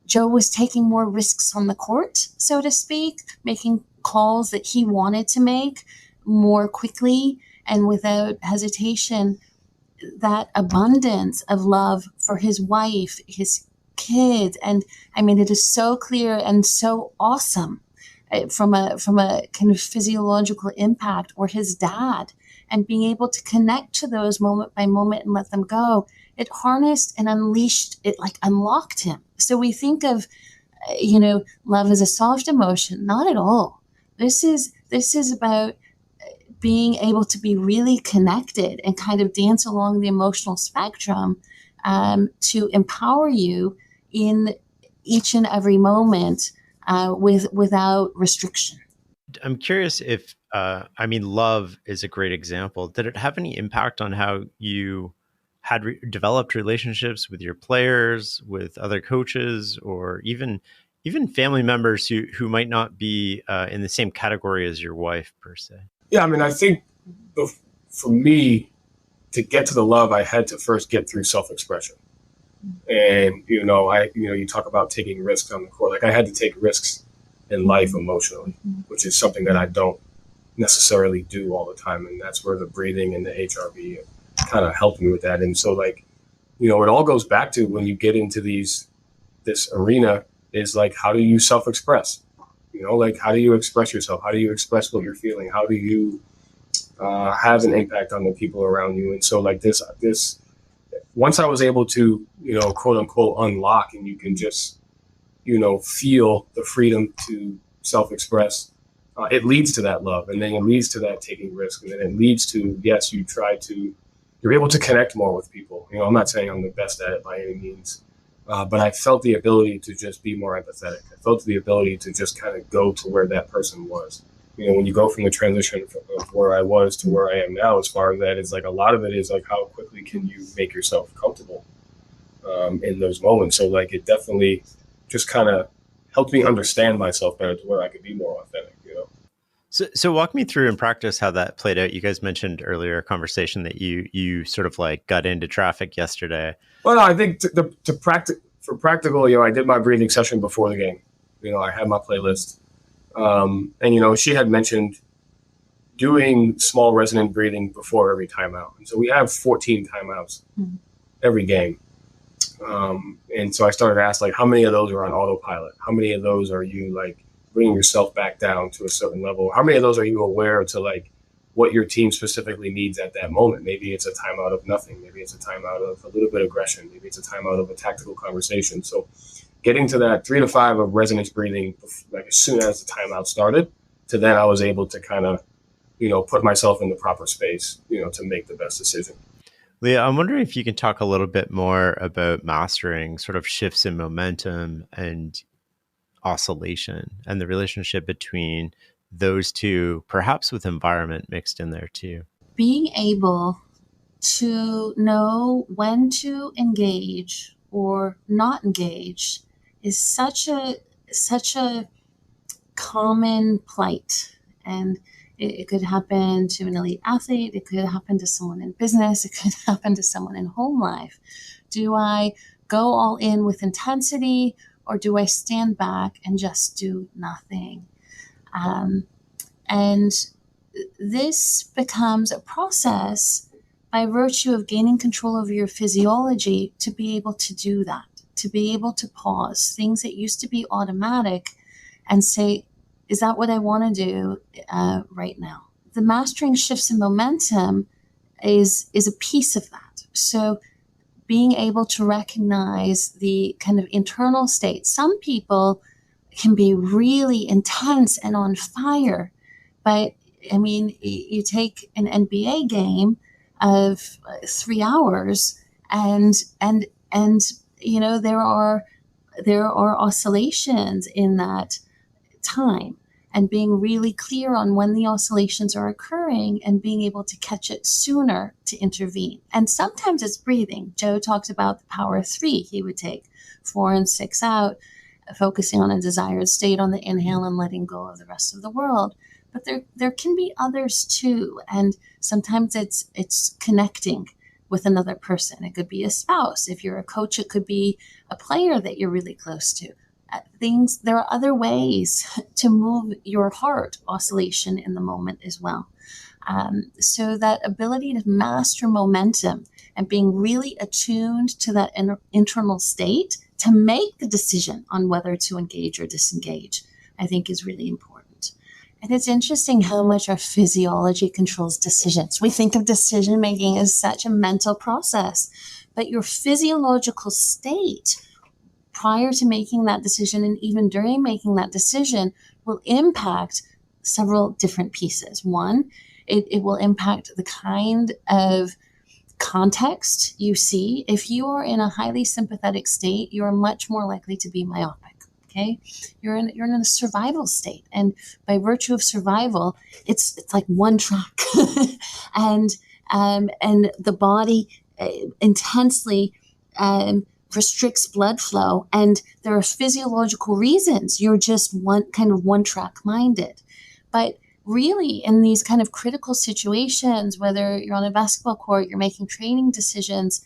Joe was taking more risks on the court, so to speak, making calls that he wanted to make more quickly and without hesitation. That abundance of love for his wife, his kids, and I mean, it is so clear and so awesome from a kind of physiological impact, or his dad, and being able to connect to those moment by moment and let them go. It harnessed and unleashed, it like unlocked him. So we think of, love as a soft emotion. Not at all. This is about being able to be really connected and kind of dance along the emotional spectrum to empower you in each and every moment without restriction. I'm curious if, love is a great example. Did it have any impact on how you had developed relationships with your players, with other coaches, or even family members who might not be in the same category as your wife, per se? Yeah, I think for me, to get to the love, I had to first get through self-expression. And, you talk about taking risks on the court. Like, I had to take risks in life emotionally, which is something that I don't necessarily do all the time. And that's where the breathing and the HRV kind of helped me with that. And so, like, it all goes back to when you get into this arena is like, how do you self-express? How do you express yourself? How do you express what you're feeling? How do you have an impact on the people around you? And so, like, this, once I was able to, quote unquote, unlock, and you can just, feel the freedom to self-express, it leads to that love. And then it leads to that taking risk. And then it leads to, yes, you're able to connect more with people. I'm not saying I'm the best at it by any means. But I felt the ability to just be more empathetic. I felt the ability to just kind of go to where that person was. When you go from the transition of where I was to where I am now, as far as that, is like a lot of it is like, how quickly can you make yourself comfortable in those moments? So like, it definitely just kind of helped me understand myself better to where I could be more authentic. So walk me through in practice how that played out. You guys mentioned earlier a conversation that you sort of like got into traffic yesterday. Well, no, I think for practical, I did my breathing session before the game. I had my playlist. And, she had mentioned doing small resonant breathing before every timeout. And so we have 14 timeouts every game. And so I started to ask, like, how many of those are on autopilot? How many of those are you, like, bringing yourself back down to a certain level? How many of those are you aware to, like, what your team specifically needs at that moment? Maybe it's a timeout of nothing. Maybe it's a timeout of a little bit of aggression. Maybe it's a timeout of a tactical conversation. So getting to that 3 to 5 of resonance breathing, like as soon as the timeout started, to then I was able to kind of, put myself in the proper space, to make the best decision. Leah, I'm wondering if you can talk a little bit more about mastering sort of shifts in momentum and oscillation and the relationship between those two, perhaps with environment mixed in there too. Being able to know when to engage or not engage is such a common plight. And it could happen to an elite athlete. It could happen to someone in business. It could happen to someone in home life. Do I go all in with intensity, or do I stand back and just do nothing? And this becomes a process by virtue of gaining control over your physiology to be able to do that, to be able to pause things that used to be automatic and say, is that what I want to do right now? The mastering shifts in momentum is a piece of that. So being able to recognize the kind of internal state. Some people can be really intense and on fire, but I mean, you take an NBA game of 3 hours, and you know there are oscillations in that time, and being really clear on when the oscillations are occurring and being able to catch it sooner to intervene. And sometimes it's breathing. Joe talked about the power of 3. He would take 4 and 6 out, focusing on a desired state on the inhale and letting go of the rest of the world. But there can be others too. And sometimes it's connecting with another person. It could be a spouse. If you're a coach, it could be a player that you're really close to. There are other ways to move your heart oscillation in the moment as well. So that ability to master momentum and being really attuned to that internal state to make the decision on whether to engage or disengage, I think is really important. And it's interesting how much our physiology controls decisions. We think of decision making as such a mental process, but your physiological state prior to making that decision and even during making that decision will impact several different pieces. One, it will impact the kind of context you see. If you are in a highly sympathetic state, you're much more likely to be myopic. Okay, you're in a survival state, and by virtue of survival, it's like one track, and the body intensely restricts blood flow, and there are physiological reasons you're just one track minded. But really, in these kind of critical situations, whether you're on a basketball court, you're making training decisions,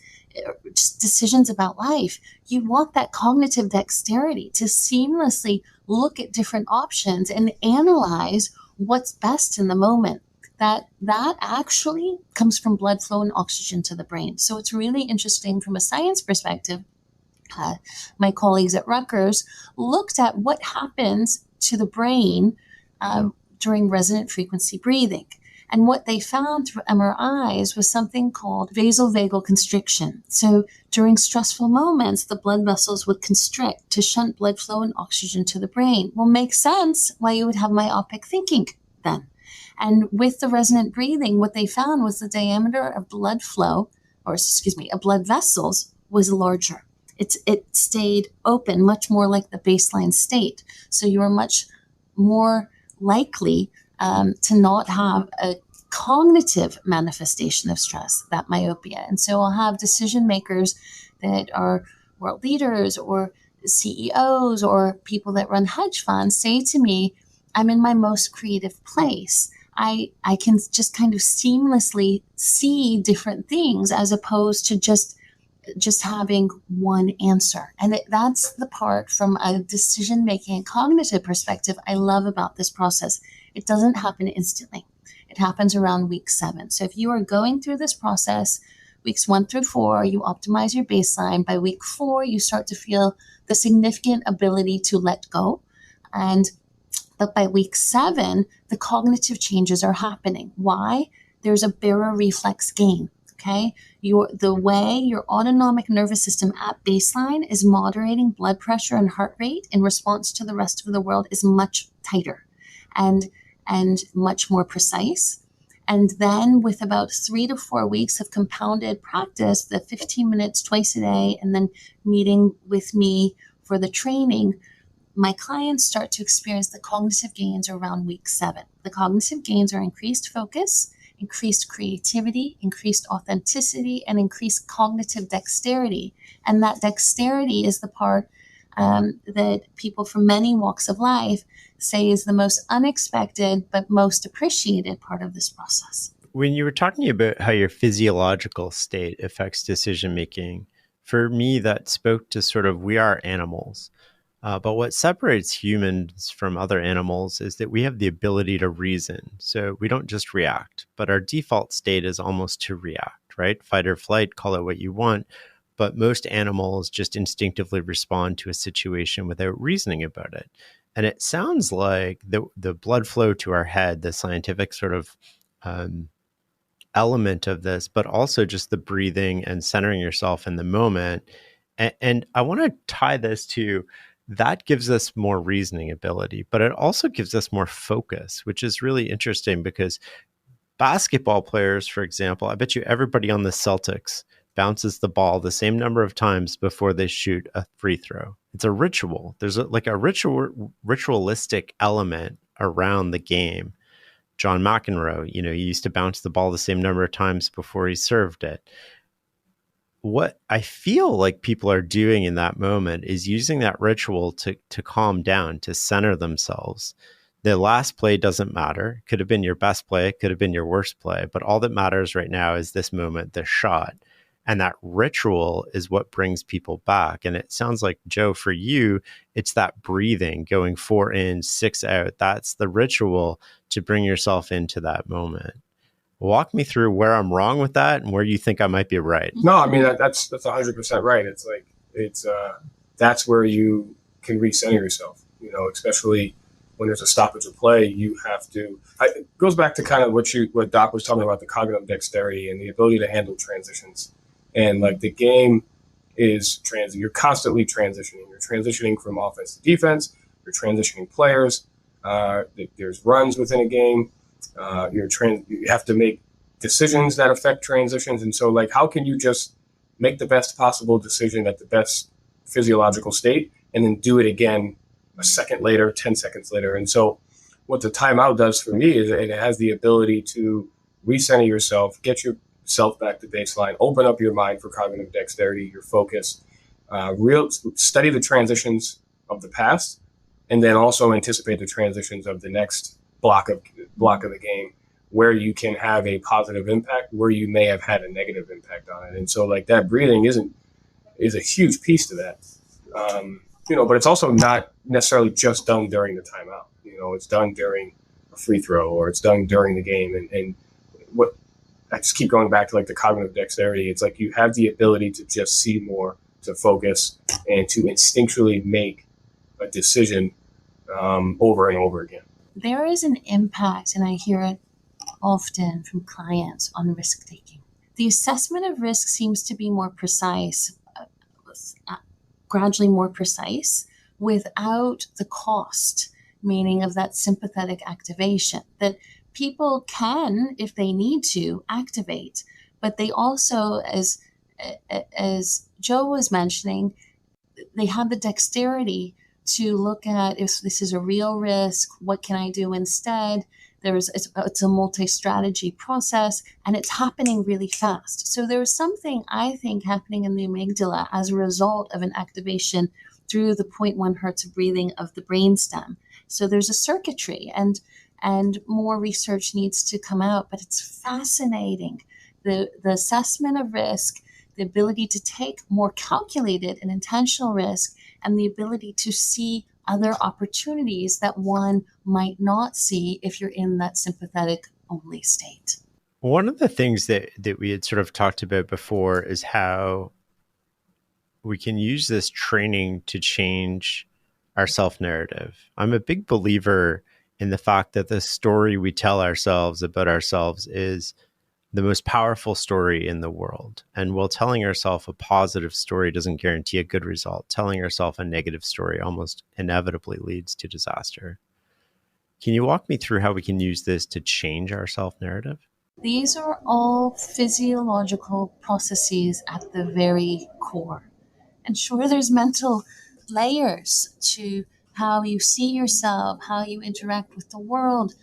just decisions about life, you want that cognitive dexterity to seamlessly look at different options and analyze what's best in the moment. That actually comes from blood flow and oxygen to the brain. So it's really interesting from a science perspective. My colleagues at Rutgers looked at what happens to the brain during resonant frequency breathing. And what they found through MRIs was something called vasovagal constriction. So during stressful moments, the blood vessels would constrict to shunt blood flow and oxygen to the brain. Well, makes sense why you would have myopic thinking then. And with the resonant breathing, what they found was the diameter of blood flow, of blood vessels was larger. It stayed open, much more like the baseline state. So you are much more likely to not have a cognitive manifestation of stress, that myopia. And so I'll have decision makers that are world leaders or CEOs or people that run hedge funds say to me, I'm in my most creative place. I can just kind of seamlessly see different things as opposed to just having one answer. And that's the part from a decision-making and cognitive perspective I love about this process. It doesn't happen instantly. It happens around week 7. So if you are going through this process, weeks 1 through 4, you optimize your baseline. By week 4, you start to feel the significant ability to let go. But by week 7, the cognitive changes are happening. Why? There's a baroreflex gain. Okay, the way your autonomic nervous system at baseline is moderating blood pressure and heart rate in response to the rest of the world is much tighter and much more precise. And then with about 3 to 4 weeks of compounded practice, the 15 minutes twice a day, and then meeting with me for the training, my clients start to experience the cognitive gains around week 7. The cognitive gains are increased focus, increased creativity, increased authenticity, and increased cognitive dexterity. And that dexterity is the part that people from many walks of life say is the most unexpected but most appreciated part of this process. When you were talking about how your physiological state affects decision making, for me, that spoke to sort of, we are animals. But what separates humans from other animals is that we have the ability to reason. So we don't just react, but our default state is almost to react, right? Fight or flight, call it what you want. But most animals just instinctively respond to a situation without reasoning about it. And it sounds like the blood flow to our head, the scientific sort of element of this, but also just the breathing and centering yourself in the moment. And I want to tie this to that gives us more reasoning ability, but it also gives us more focus, which is really interesting because basketball players, for example, I bet you everybody on the Celtics bounces the ball the same number of times before they shoot a free throw. It's a ritual. There's like a ritualistic element around the game. John McEnroe, he used to bounce the ball the same number of times before he served it. What I feel like people are doing in that moment is using that ritual to calm down, to center themselves. The last play doesn't matter. Could have been your best play, could have been your worst play, but all that matters right now is this moment, this shot. And that ritual is what brings people back. And it sounds like, Joe, for you, it's that breathing, going 4 in, 6 out. That's the ritual to bring yourself into that moment. Walk me through where I'm wrong with that and where you think I might be right. No, I mean, that's 100% right. It's like, that's where you can recenter yourself, especially when there's a stoppage of play. You have to, it goes back to kind of what Doc was talking about, the cognitive dexterity and the ability to handle transitions. And like the game is you're constantly transitioning. You're transitioning from offense to defense. You're transitioning players. There's runs within a game. You have to make decisions that affect transitions. And so like, how can you just make the best possible decision at the best physiological state and then do it again a second later, 10 seconds later? And so what the timeout does for me is it has the ability to recenter yourself, get yourself back to baseline, open up your mind for cognitive dexterity, your focus, study the transitions of the past, and then also anticipate the transitions of the next block of the game where you can have a positive impact, where you may have had a negative impact on it. And so like that breathing is a huge piece to that. But it's also not necessarily just done during the timeout. It's done during a free throw or it's done during the game. And what I just keep going back to like the cognitive dexterity. It's like you have the ability to just see more, to focus, and to instinctually make a decision over and over again. There is an impact, and I hear it often from clients, on risk taking. The assessment of risk seems to be more precise, gradually more precise, without the cost, meaning of that sympathetic activation that people can, if they need to, activate. But they also, as Joe was mentioning, they have the dexterity to look at if this is a real risk, what can I do instead? It's a multi-strategy process, and it's happening really fast. So there's something, I think, happening in the amygdala as a result of an activation through the 0.1 hertz of breathing of the brainstem. So there's a circuitry, and more research needs to come out, but it's fascinating. The assessment of risk, the ability to take more calculated and intentional risk, and the ability to see other opportunities that one might not see if you're in that sympathetic only state. One of the things that we had sort of talked about before is how we can use this training to change our self-narrative. I'm a big believer in the fact that the story we tell ourselves about ourselves is the most powerful story in the world. And while telling ourselves a positive story doesn't guarantee a good result, telling ourselves a negative story almost inevitably leads to disaster. Can you walk me through how we can use this to change our self-narrative? These are all physiological processes at the very core. And sure, there's mental layers to how you see yourself, how you interact with the world.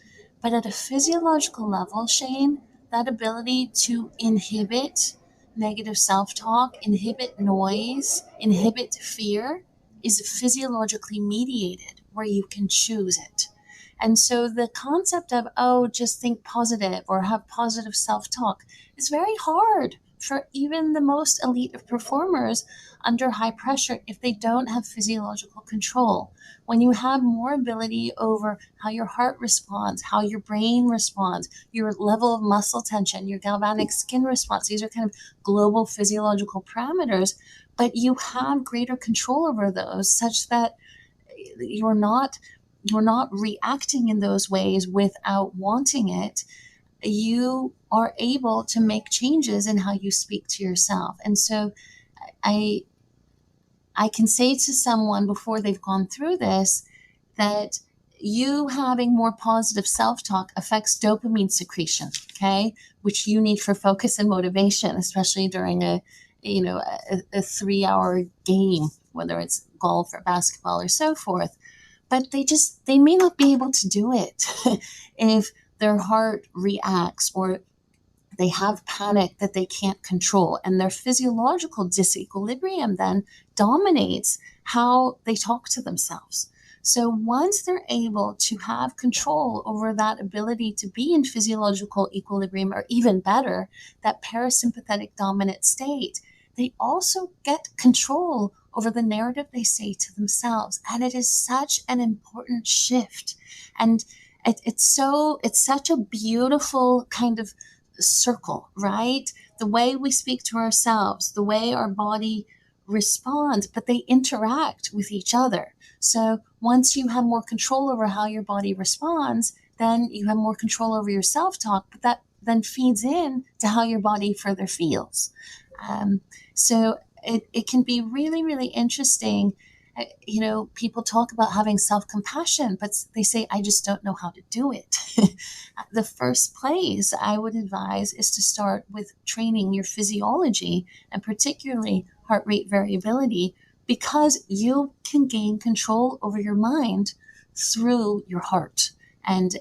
But at a physiological level, Shane, that ability to inhibit negative self-talk, inhibit noise, inhibit fear is physiologically mediated, where you can choose it. And so the concept of, oh, just think positive or have positive self-talk is very hard for even the most elite of performers under high pressure if they don't have physiological control. When you have more ability over how your heart responds, how your brain responds, your level of muscle tension, your galvanic skin response, these are kind of global physiological parameters, but you have greater control over those such that you're not reacting in those ways without wanting it. You are able to make changes in how you speak to yourself. And so I I can say to someone before they've gone through this that you having more positive self-talk affects dopamine secretion, okay, which you need for focus and motivation, especially during a 3-hour game, whether it's golf or basketball or so forth. But they may not be able to do it if their heart reacts or they have panic that they can't control, and their physiological disequilibrium then dominates how they talk to themselves. So once they're able to have control over that ability to be in physiological equilibrium, or even better, that parasympathetic dominant state, they also get control over the narrative they say to themselves. And it is such an important shift. And it's such a beautiful kind of circle, right? The way we speak to ourselves, the way our body responds, but they interact with each other. So once you have more control over how your body responds, then you have more control over your self-talk, but that then feeds in to how your body further feels. So it can be really, really interesting. People talk about having self-compassion, but they say, I just don't know how to do it. The first place I would advise is to start with training your physiology, and particularly heart rate variability, because you can gain control over your mind through your heart and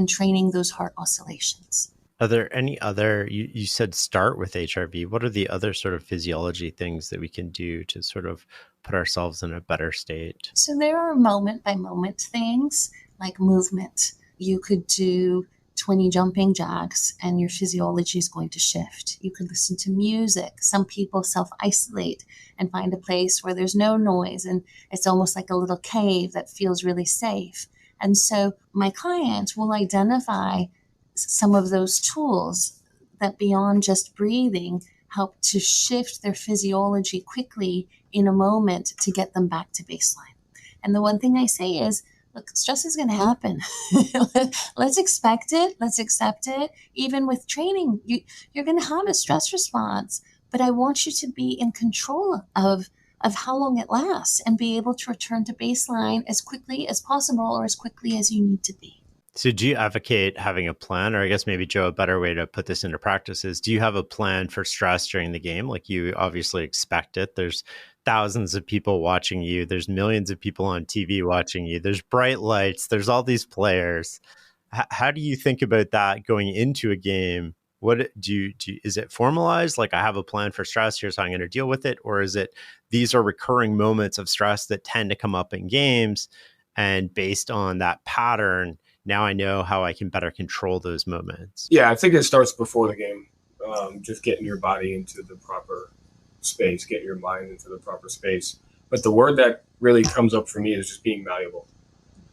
training those heart oscillations. Are there any other, you said start with HRV. What are the other sort of physiology things that we can do to sort of put ourselves in a better state? So there are moment by moment things like movement. You could do 20 jumping jacks and your physiology is going to shift. You could listen to music. Some people self-isolate and find a place where there's no noise and it's almost like a little cave that feels really safe. And so my clients will identify some of those tools that, beyond just breathing, help to shift their physiology quickly in a moment to get them back to baseline. And the one thing I say is, look, stress is going to happen. Let's expect it. Let's accept it. Even with training, you're going to have a stress response, but I want you to be in control of how long it lasts and be able to return to baseline as quickly as possible, or as quickly as you need to be. So do you advocate having a plan? Or I guess maybe, Joe, a better way to put this into practice is, do you have a plan for stress during the game? Like, you obviously expect it. There's thousands of people watching you. There's millions of people on TV watching you. There's bright lights. There's all these players. How do you think about that going into a game? What is it formalized? Like, I have a plan for stress. Here's how I'm going to deal with it. Or is it, these are recurring moments of stress that tend to come up in games, and based on that pattern, now I know how I can better control those moments? Yeah, I think it starts before the game. Just getting your body into the proper space, get your mind into the proper space. But the word that really comes up for me is just being malleable.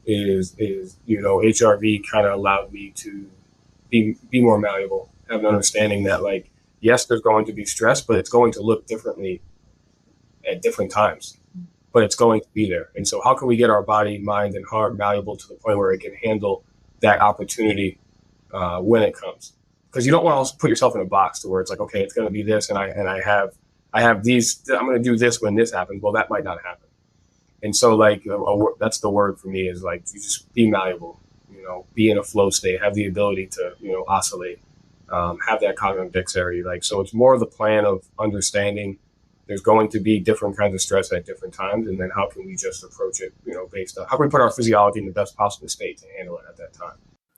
HRV kind of allowed me to be more malleable, have an understanding that, like, yes, there's going to be stress, but it's going to look differently at different times. But it's going to be there. And so how can we get our body, mind, and heart malleable to the point where it can handle that opportunity when it comes? Because you don't want to also put yourself in a box to where it's like, okay, it's going to be this, and I have these, I'm going to do this when this happens. Well, that might not happen. And so, like, that's the word for me, is like, you just be malleable, be in a flow state, have the ability to, oscillate, have that cognitive dexterity. Like, so it's more of the plan of understanding there's going to be different kinds of stress at different times, and then how can we just approach it, based on how can we put our physiology in the best possible state to handle it at that time.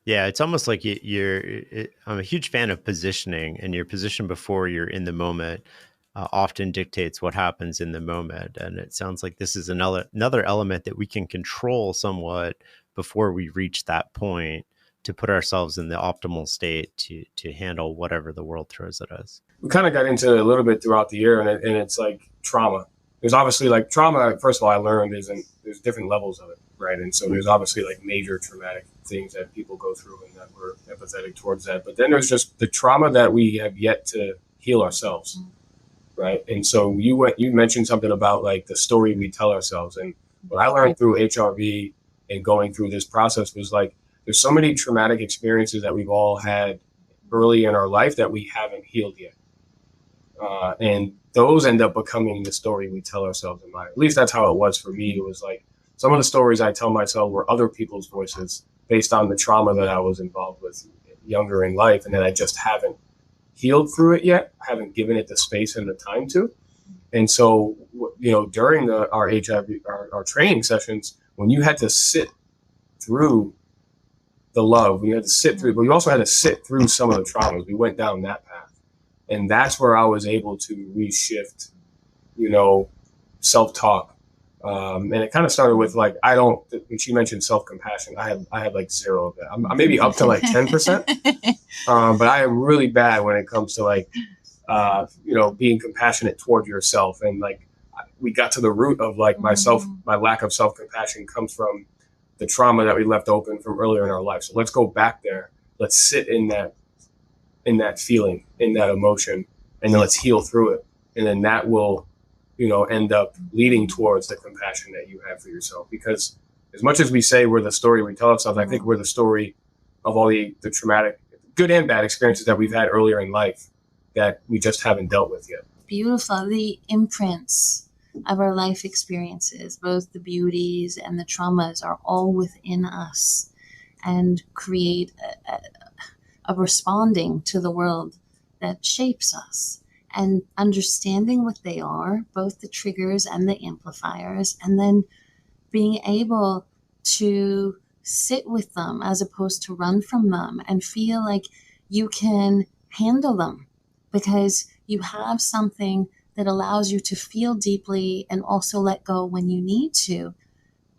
Yeah, it's almost like I'm a huge fan of positioning, and your position before you're in the moment often dictates what happens in the moment. And it sounds like this is another element that we can control somewhat before we reach that point to put ourselves in the optimal state to handle whatever the world throws at us? We kind of got into it a little bit throughout the year, and it's like trauma. There's obviously like trauma. First of all, I learned there's different levels of it, right? And so there's obviously like major traumatic things that people go through, and that we're empathetic towards that. But then there's just the trauma that we have yet to heal ourselves, right? And so you mentioned something about like the story we tell ourselves, and what I learned through HRV and going through this process was like there's so many traumatic experiences that we've all had early in our life that we haven't healed yet. And those end up becoming the story we tell ourselves in life. At least that's how it was for me. It was like some of the stories I tell myself were other people's voices based on the trauma that I was involved with younger in life, and that I just haven't healed through it yet, haven't given it the space and the time to. And so, during our HIV, our training sessions, when you had to sit through the love, when you had to sit through, but you also had to sit through some of the traumas. We went down that path. And that's where I was able to reshift, self-talk. And it kind of started with like, when she mentioned self-compassion, I had like zero of that. I'm maybe up to like 10%. But I am really bad when it comes to like, being compassionate toward yourself. And like, we got to the root of like my lack of self-compassion comes from the trauma that we left open from earlier in our life. So let's go back there. Let's sit in that feeling, in that emotion, and then let's heal through it. And then that will, end up leading towards the compassion that you have for yourself. Because as much as we say we're the story we tell ourselves, I think we're the story of all the traumatic, good and bad experiences that we've had earlier in life that we just haven't dealt with yet. Beautiful. The imprints of our life experiences, both the beauties and the traumas, are all within us and create a responding to the world that shapes us, and understanding what they are, both the triggers and the amplifiers, and then being able to sit with them as opposed to run from them and feel like you can handle them because you have something that allows you to feel deeply and also let go when you need to,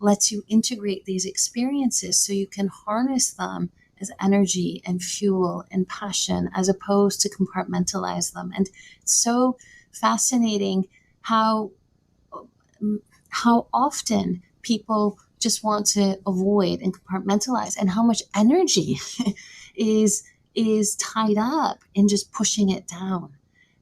lets you integrate these experiences so you can harness them as energy and fuel and passion as opposed to compartmentalize them. And it's so fascinating how often people just want to avoid and compartmentalize, and how much energy is tied up in just pushing it down.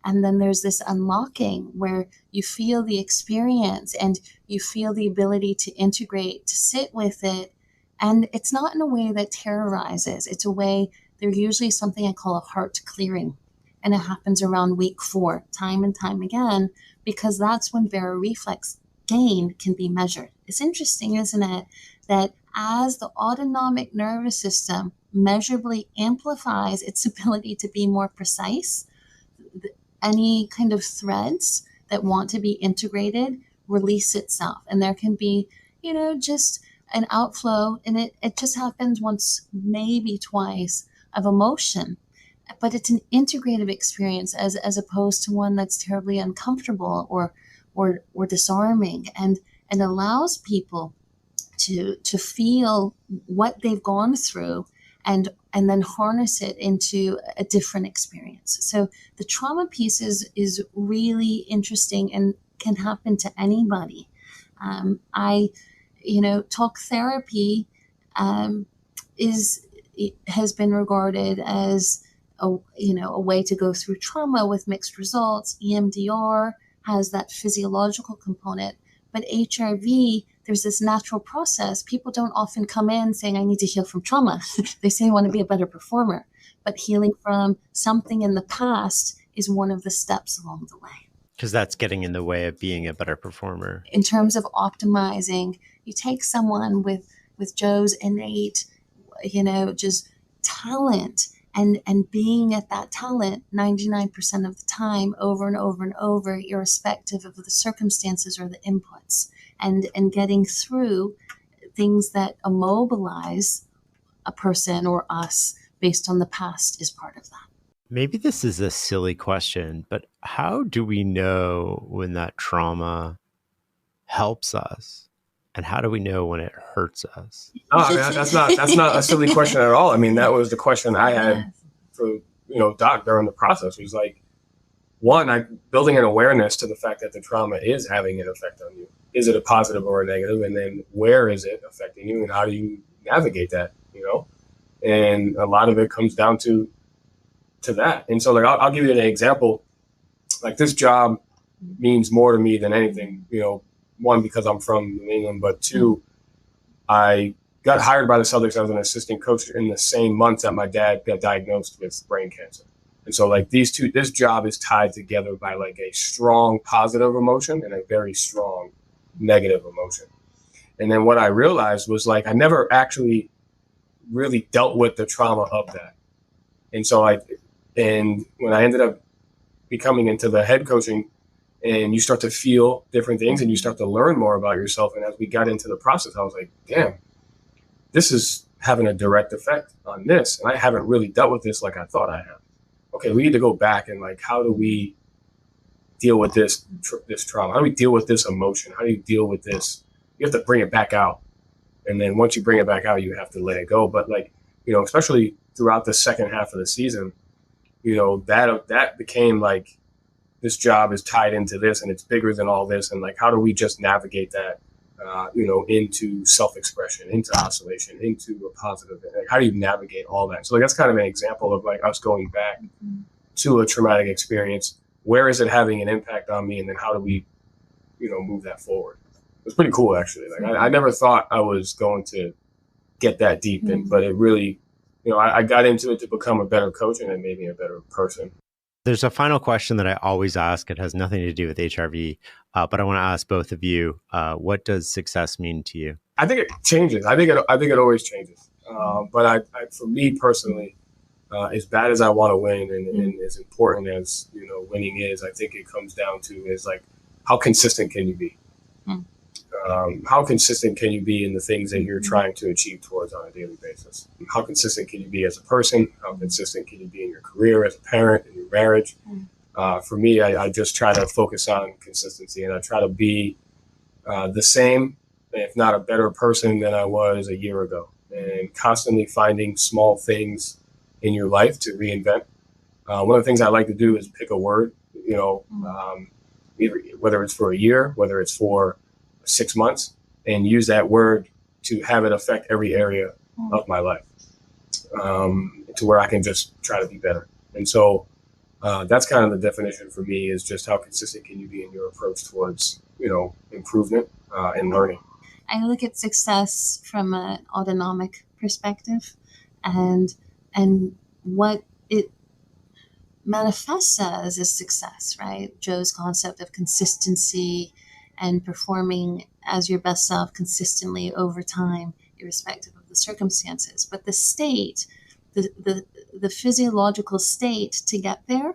And then there's this unlocking where you feel the experience and you feel the ability to integrate, to sit with it. And it's not in a way that terrorizes. It's a way, there's usually something I call a heart clearing. And it happens around week 4, time and time again, because that's when baroreflex gain can be measured. It's interesting, isn't it, that as the autonomic nervous system measurably amplifies its ability to be more precise, any kind of threads that want to be integrated release itself. And there can be, just an outflow, and it just happens once, maybe twice, of emotion. But it's an integrative experience as opposed to one that's terribly uncomfortable or disarming, and allows people to feel what they've gone through and then harness it into a different experience. So the trauma piece is really interesting and can happen to anybody. Talk therapy has been regarded as a way to go through trauma with mixed results. EMDR has that physiological component, but HRV, there's this natural process. People don't often come in saying, I need to heal from trauma. They say, I want to be a better performer. But healing from something in the past is one of the steps along the way. Because that's getting in the way of being a better performer. In terms of optimizing, you take someone with Joe's innate, just talent and being at that talent 99% of the time, over and over and over, irrespective of the circumstances or the inputs, and getting through things that immobilize a person or us based on the past is part of that. Maybe this is a silly question, but how do we know when that trauma helps us? And how do we know when it hurts us? No, I mean, that's not a silly question at all. I mean, that was the question I had for, Doc during the process. It was like, one, building an awareness to the fact that the trauma is having an effect on you. Is it a positive or a negative? And then where is it affecting you, and how do you navigate that? And a lot of it comes down to that. And so, like, I'll give you an example. Like, this job means more to me than anything. One, because I'm from New England, but two, I got hired by the Celtics as an assistant coach in the same month that my dad got diagnosed with brain cancer. And so, like, this job is tied together by like a strong positive emotion and a very strong negative emotion. And then what I realized was, like, I never actually really dealt with the trauma of that. And so when I ended up becoming into the head coaching, and you start to feel different things and you start to learn more about yourself. And as we got into the process, I was like, damn, this is having a direct effect on this. And I haven't really dealt with this like I thought I have. Okay, we need to go back and, like, how do we deal with this trauma? How do we deal with this emotion? How do you deal with this? You have to bring it back out. And then once you bring it back out, you have to let it go. But, like, especially throughout the second half of the season, that became like, this job is tied into this and it's bigger than all this. And, like, how do we just navigate that, into self-expression, into oscillation, into a positive, like, how do you navigate all that? So, like, that's kind of an example of, like, us going back to a traumatic experience. Where is it having an impact on me? And then how do we, move that forward? It's pretty cool, actually. Like, I never thought I was going to get that deep in, but it really, I got into it to become a better coach, and it made me a better person. There's a final question that I always ask. It has nothing to do with HRV, but I want to ask both of you, what does success mean to you? I think it changes. I think it always changes. But for me personally, as bad as I want to win, and as important as, winning is, I think it comes down to is, like, how consistent can you be? How consistent can you be in the things that you're trying to achieve towards on a daily basis? How consistent can you be as a person? How consistent can you be in your career, as a parent, in your marriage? For me, I just try to focus on consistency, and I try to be the same, if not a better person than I was a year ago, and constantly finding small things in your life to reinvent. One of the things I like to do is pick a word, whether it's for a year, whether it's for 6 months, and use that word to have it affect every area of my life, to where I can just try to be better. And so that's kind of the definition for me, is just how consistent can you be in your approach towards, improvement and learning. I look at success from an autonomic perspective, and what it manifests as is success, right? Joe's concept of consistency and performing as your best self consistently over time, irrespective of the circumstances. But the state, the physiological state to get there,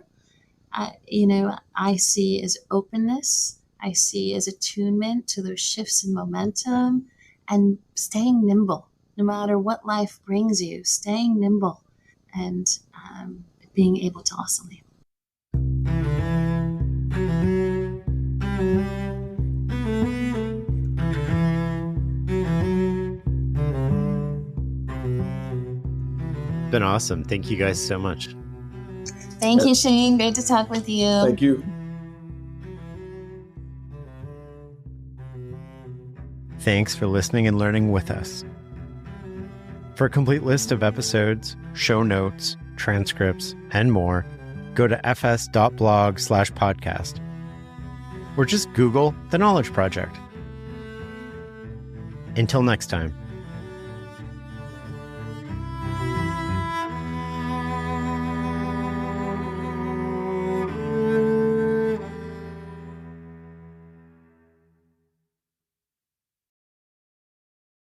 I see as openness. I see as attunement to those shifts in momentum, and staying nimble, no matter what life brings you, staying nimble and being able to oscillate. Been awesome. Thank you guys so much. Thank you, Shane. Great to talk with you. Thank you. Thanks for listening and learning with us. For a complete list of episodes, show notes, transcripts, and more, go to fs.blog/podcast, or just Google The Knowledge Project. Until next time.